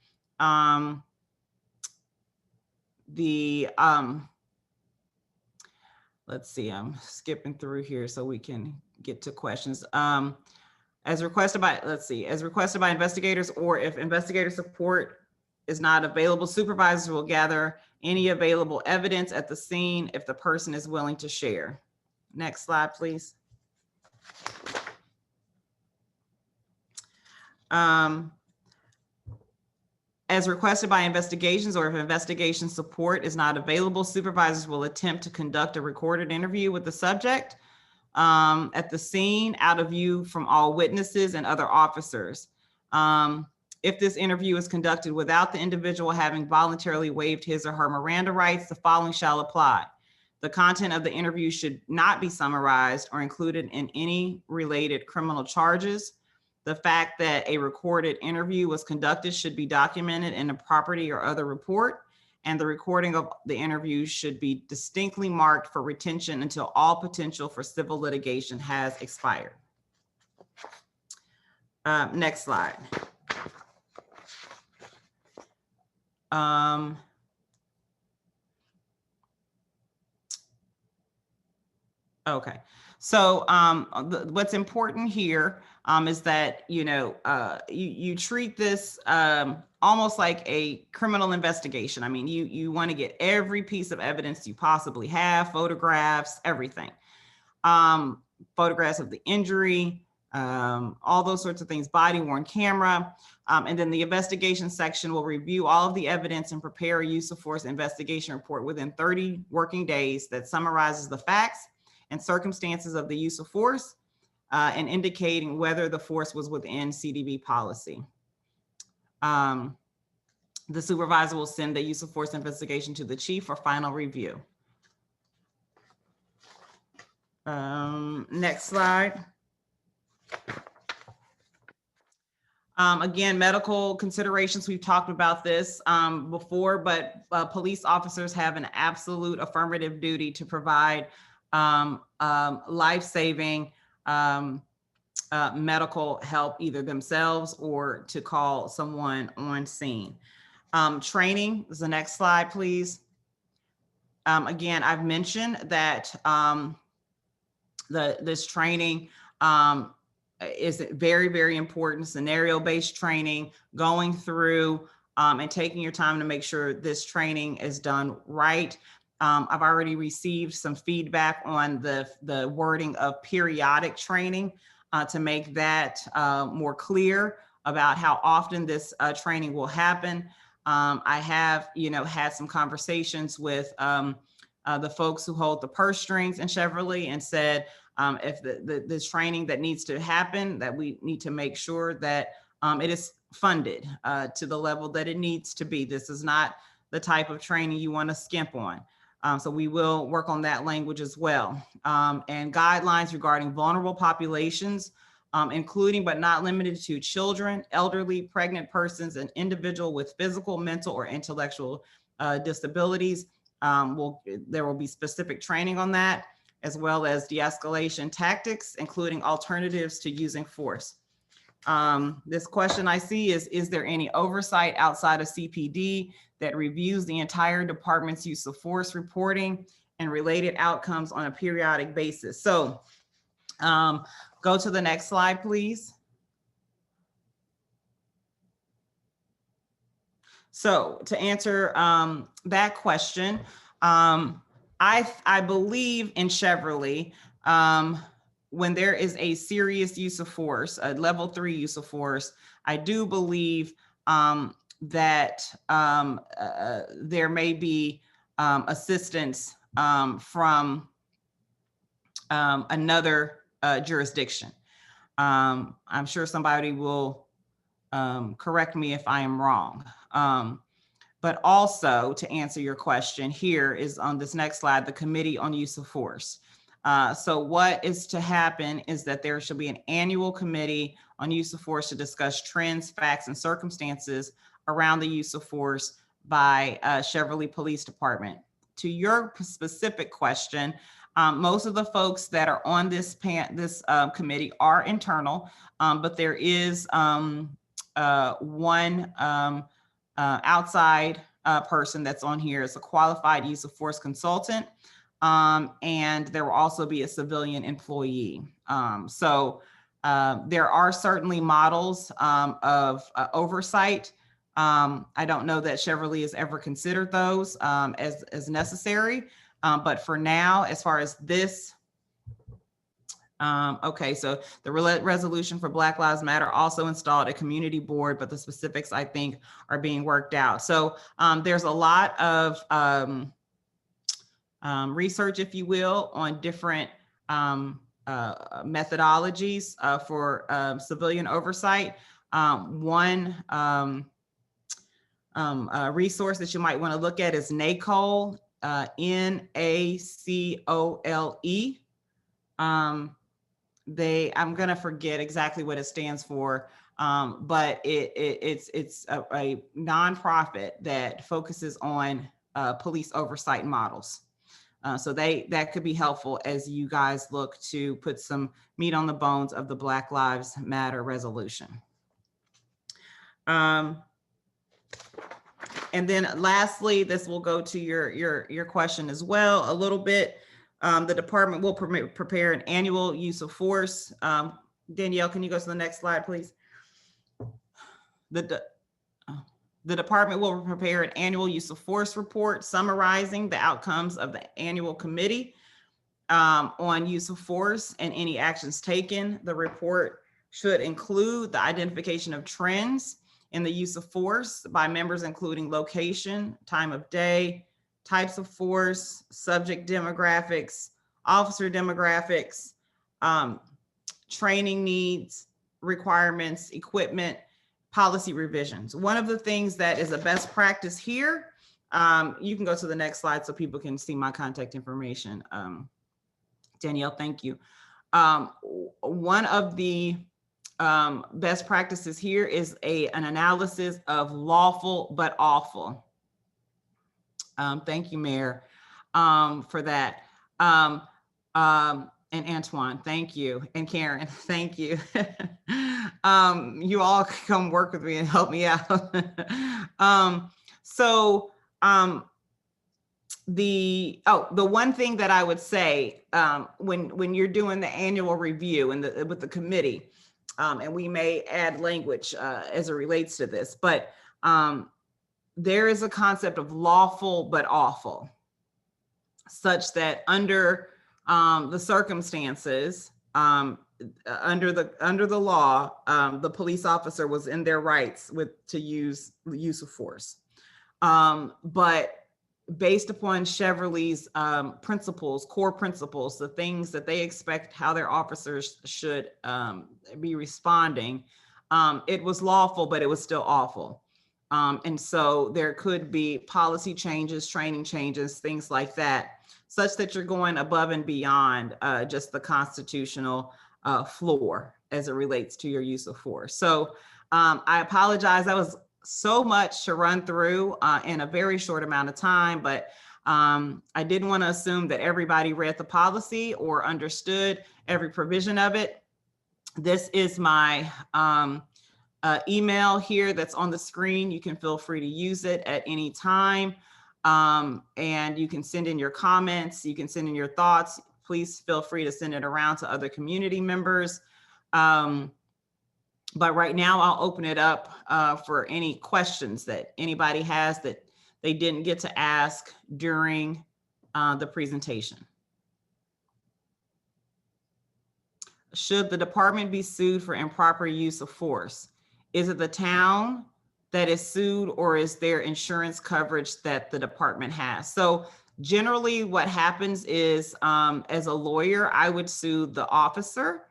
Let's see, I'm skipping through here so we can get to questions. As requested by investigators, or if investigator support is not available, supervisors will gather any available evidence at the scene if the person is willing to share. Next slide, please. As requested by investigations, or if investigation support is not available, supervisors will attempt to conduct a recorded interview with the subject at the scene, out of view from all witnesses and other officers. If this interview is conducted without the individual having voluntarily waived his or her Miranda rights, the following shall apply. The content of the interview should not be summarized or included in any related criminal charges. The fact that a recorded interview was conducted should be documented in a property or other report, and the recording of the interview should be distinctly marked for retention until all potential for civil litigation has expired. Next slide. Okay, so what's important here is that you treat this almost like a criminal investigation. I mean, you want to get every piece of evidence you possibly have, photographs, everything, photographs of the injury, all those sorts of things, body worn camera, and then the investigation section will review all of the evidence and prepare a use of force investigation report within 30 working days that summarizes the facts and circumstances of the use of force, and indicating whether the force was within CDB policy. The supervisor will send the use of force investigation to the chief for final review. Next slide. Again, medical considerations, we've talked about this before, but police officers have an absolute affirmative duty to provide life-saving medical help, either themselves or to call someone on scene. Training is the next slide, please. Again, I've mentioned that this training is very, very important. Scenario-based training, going through and taking your time to make sure this training is done right. I've already received some feedback on the wording of periodic training to make that more clear about how often this training will happen. I have, had some conversations with the folks who hold the purse strings in Cheverly and said, if this training that needs to happen, that we need to make sure that it is funded to the level that it needs to be. This is not the type of training you want to skimp on. So we will work on that language as well. And guidelines regarding vulnerable populations, including but not limited to children, elderly, pregnant persons, and individual with physical, mental, or intellectual disabilities. There will be specific training on that, as well as de-escalation tactics, including alternatives to using force. This question I see is there any oversight outside of CPD that reviews the entire department's use of force reporting and related outcomes on a periodic basis? So go to the next slide, please. So to answer that question, I believe in Cheverly, when there is a serious use of force, a level 3 use of force, I do believe that there may be assistance from another jurisdiction. I'm sure somebody will correct me if I am wrong. But also, to answer your question, here is on this next slide, the Committee on Use of Force. So what is to happen is that there should be an annual committee on use of force to discuss trends, facts, and circumstances around the use of force by Cheverly Police Department. To your specific question, most of the folks that are on this committee are internal, but there is one outside person that's on here. Is a qualified use of force consultant, and there will also be a civilian employee. So there are certainly models of oversight. I don't know that Cheverly has ever considered those as necessary, but for now, as far as this, okay, so the resolution for Black Lives Matter also installed a community board, but the specifics, I think, are being worked out. So there's a lot of research, if you will, on different methodologies for civilian oversight. One resource that you might want to look at is NACOLE, NACOLE. I'm going to forget exactly what it stands for, but it's a nonprofit that focuses on police oversight models. So that could be helpful as you guys look to put some meat on the bones of the Black Lives Matter resolution. And then lastly, this will go to your question as well a little bit. The department will prepare an annual use of force. Danielle, can you go to the next slide, please? The department will prepare an annual use of force report summarizing the outcomes of the annual committee on use of force and any actions taken. The report should include the identification of trends in the use of force by members, including location, time of day, types of force, subject demographics, officer demographics, training needs, requirements, equipment, policy revisions. One of the things that is a best practice here, you can go to the next slide so people can see my contact information. Danielle, thank you. One of the best practices here is an analysis of lawful but awful. Thank you, Mayor, for that. And Antoine, thank you. And Karen, thank you. You all come work with me and help me out. The one thing that I would say when you're doing the annual review and with the committee, and we may add language as it relates to this, but there is a concept of lawful but awful, such that under the circumstances, under the law, the police officer was in their rights to use the use of force. But based upon Cheverly's principles, core principles, the things that they expect how their officers should be responding, it was lawful, but it was still awful. And so there could be policy changes, training changes, things like that, such that you're going above and beyond just the constitutional floor as it relates to your use of force. So I apologize. That was so much to run through in a very short amount of time, but I didn't want to assume that everybody read the policy or understood every provision of it. This is my email here that's on the screen. You can feel free to use it at any time. And you can send in your comments, you can send in your thoughts. Please feel free to send it around to other community members. But right now I'll open it up for any questions that anybody has that they didn't get to ask during the presentation. Should the department be sued for improper use of force? Is it the town that is sued, or is there insurance coverage that the department has? So generally what happens is, as a lawyer, I would sue the officer,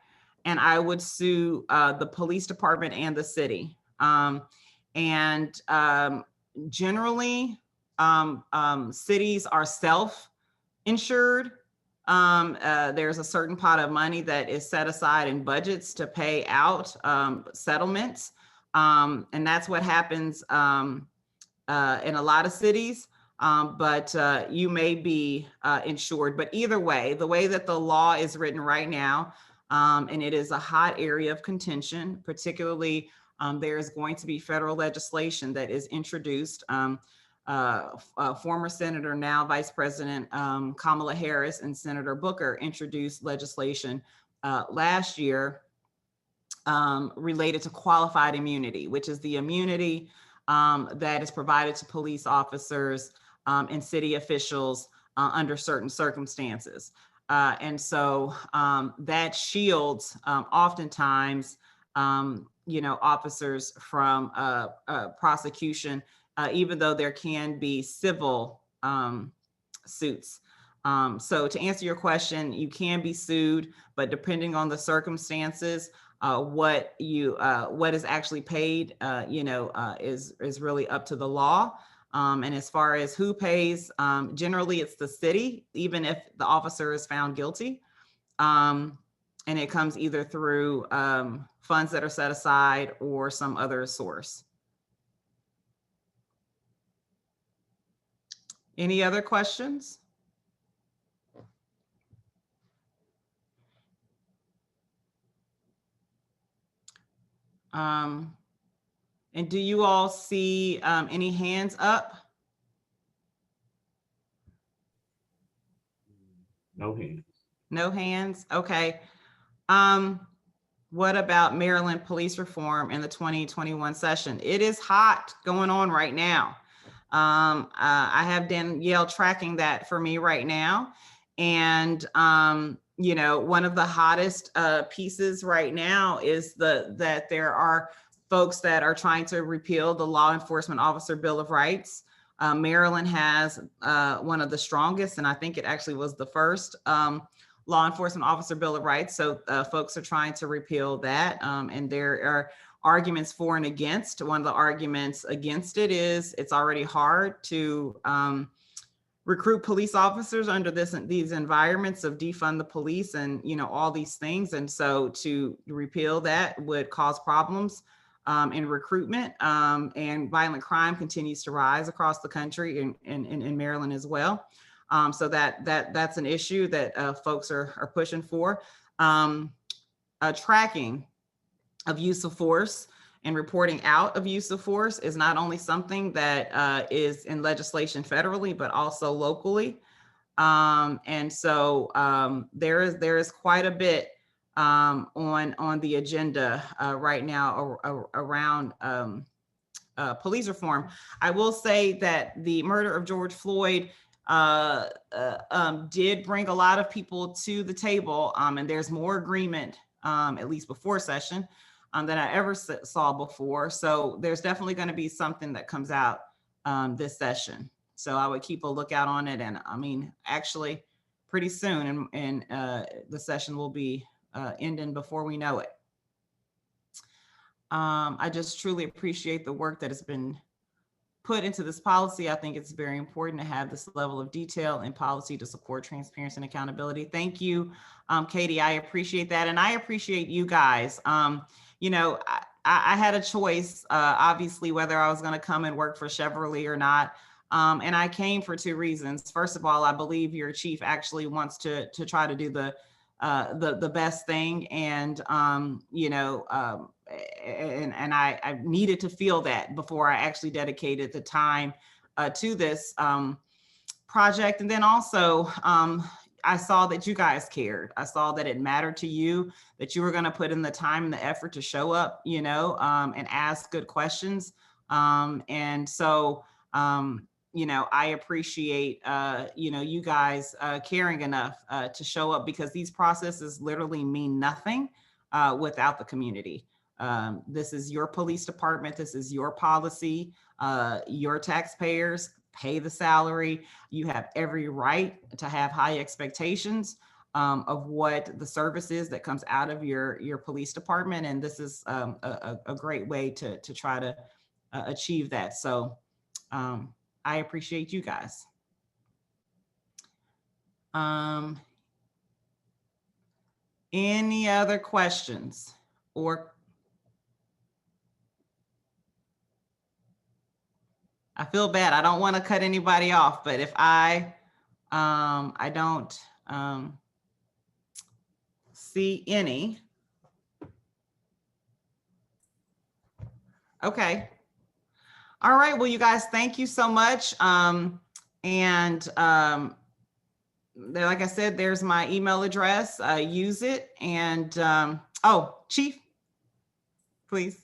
and I would sue the police department and the city. Generally, cities are self-insured. There's a certain pot of money that is set aside in budgets to pay out settlements. And that's what happens in a lot of cities. But you may be insured. But either way, the way that the law is written right now, and it is a hot area of contention, particularly there's going to be federal legislation that is introduced. Former Senator, now Vice President Kamala Harris, and Senator Booker introduced legislation last year related to qualified immunity, which is the immunity that is provided to police officers and city officials under certain circumstances. And so that shields oftentimes, officers from prosecution, even though there can be civil suits. So to answer your question, you can be sued, but depending on the circumstances, what is actually paid, is really up to the law. And as far as who pays, generally it's the city, even if the officer is found guilty. And it comes either through funds that are set aside or some other source. Any other questions? And do you all see any hands up? No hands. No hands. Okay. What about Maryland police reform in the 2021 session? It is hot going on right now. I have Danielle tracking that for me right now. And, one of the hottest pieces right now is that there are folks that are trying to repeal the Law Enforcement Officer Bill of Rights. Maryland has one of the strongest, and I think it actually was the first Law Enforcement Officer Bill of Rights. So folks are trying to repeal that. And there are arguments for and against. One of the arguments against it is it's already hard to recruit police officers under these environments of defund the police and all these things. And so to repeal that would cause problems in recruitment, and violent crime continues to rise across the country and in Maryland as well. So that's an issue that folks are pushing for. Tracking of use of force and reporting out of use of force is not only something that is in legislation federally, but also locally. And so there is quite a bit on the agenda right now around police reform. I will say that the murder of George Floyd did bring a lot of people to the table, and there's more agreement, at least before session, than I ever saw before. So there's definitely going to be something that comes out this session. So I would keep a lookout on it. And I mean, actually pretty soon, and the session will be ending before we know it. I just truly appreciate the work that has been put into this policy. I think it's very important to have this level of detail in policy to support transparency and accountability. Thank you, Katie. I appreciate that. And I appreciate you guys. You know, I had a choice, obviously, whether I was going to come and work for Cheverly or not. And I came for two reasons. First of all, I believe your chief actually wants to try to do the best thing. And, you know, and I needed to feel that before I actually dedicated the time to this project. And then also, I saw that you guys cared. I saw that it mattered to you, that you were going to put in the time and the effort to show up, you know, and ask good questions. And so, you know, I appreciate, you know, you guys caring enough to show up, because these processes literally mean nothing without the community. This is your police department. This is your policy. Your taxpayers pay the salary. You have every right to have high expectations of what the service is that comes out of your police department. And this is a great way to try to achieve that. So I appreciate you guys. Any other questions or I feel bad. I don't want to cut anybody off, but if I don't see any. Okay. All right. Well, you guys, thank you so much. Like I said, there's my email address. Use it. And oh, Chief, please.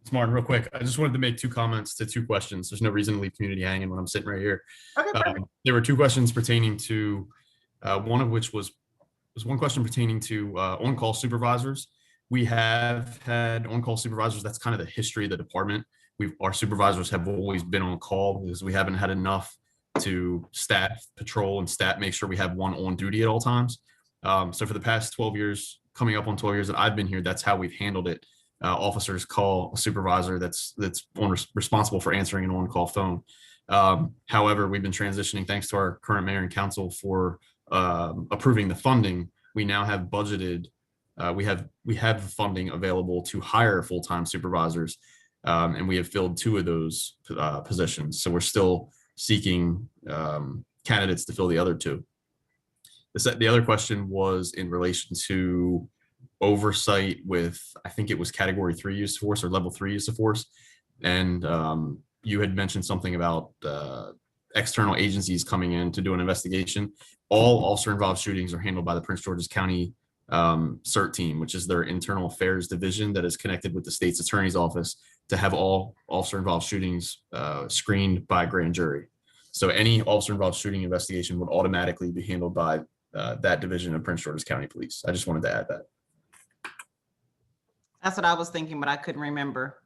It's Martin, real quick. I just wanted to make two comments to two questions. There's no reason to leave community hanging when I'm sitting right here. Okay, perfect. There were two questions pertaining to, one of which was one question pertaining to on-call supervisors. We have had on-call supervisors. That's kind of the history of the department. Our supervisors have always been on call because we haven't had enough to staff, patrol, and make sure we have one on duty at all times. So for the past 12 years, coming up on 12 years that I've been here, that's how we've handled it. Officers call a supervisor that's responsible for answering an on-call phone. However, we've been transitioning, thanks to our current mayor and council, for approving the funding. We now have budgeted, we have funding available to hire full-time supervisors, and we have filled 2 of those positions. So we're still seeking candidates to fill the other 2. The other question was in relation to oversight with, I think it was category 3 use of force or level 3 use of force. And you had mentioned something about external agencies coming in to do an investigation. All officer involved shootings are handled by the Prince George's County CERT team, which is their internal affairs division that is connected with the state's attorney's office to have all officer involved shootings screened by grand jury. So any officer involved shooting investigation would automatically be handled by that division of Prince George's County Police. I just wanted to add that. That's what I was thinking, but I couldn't remember.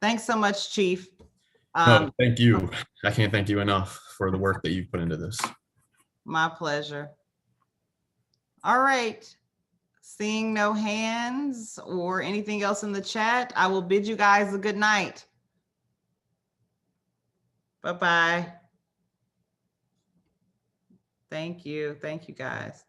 Thanks so much, Chief. No, thank you. I can't thank you enough for the work that you've put into this. My pleasure. All right. Seeing no hands or anything else in the chat, I will bid you guys a good night. Bye-bye. Thank you. Thank you, guys.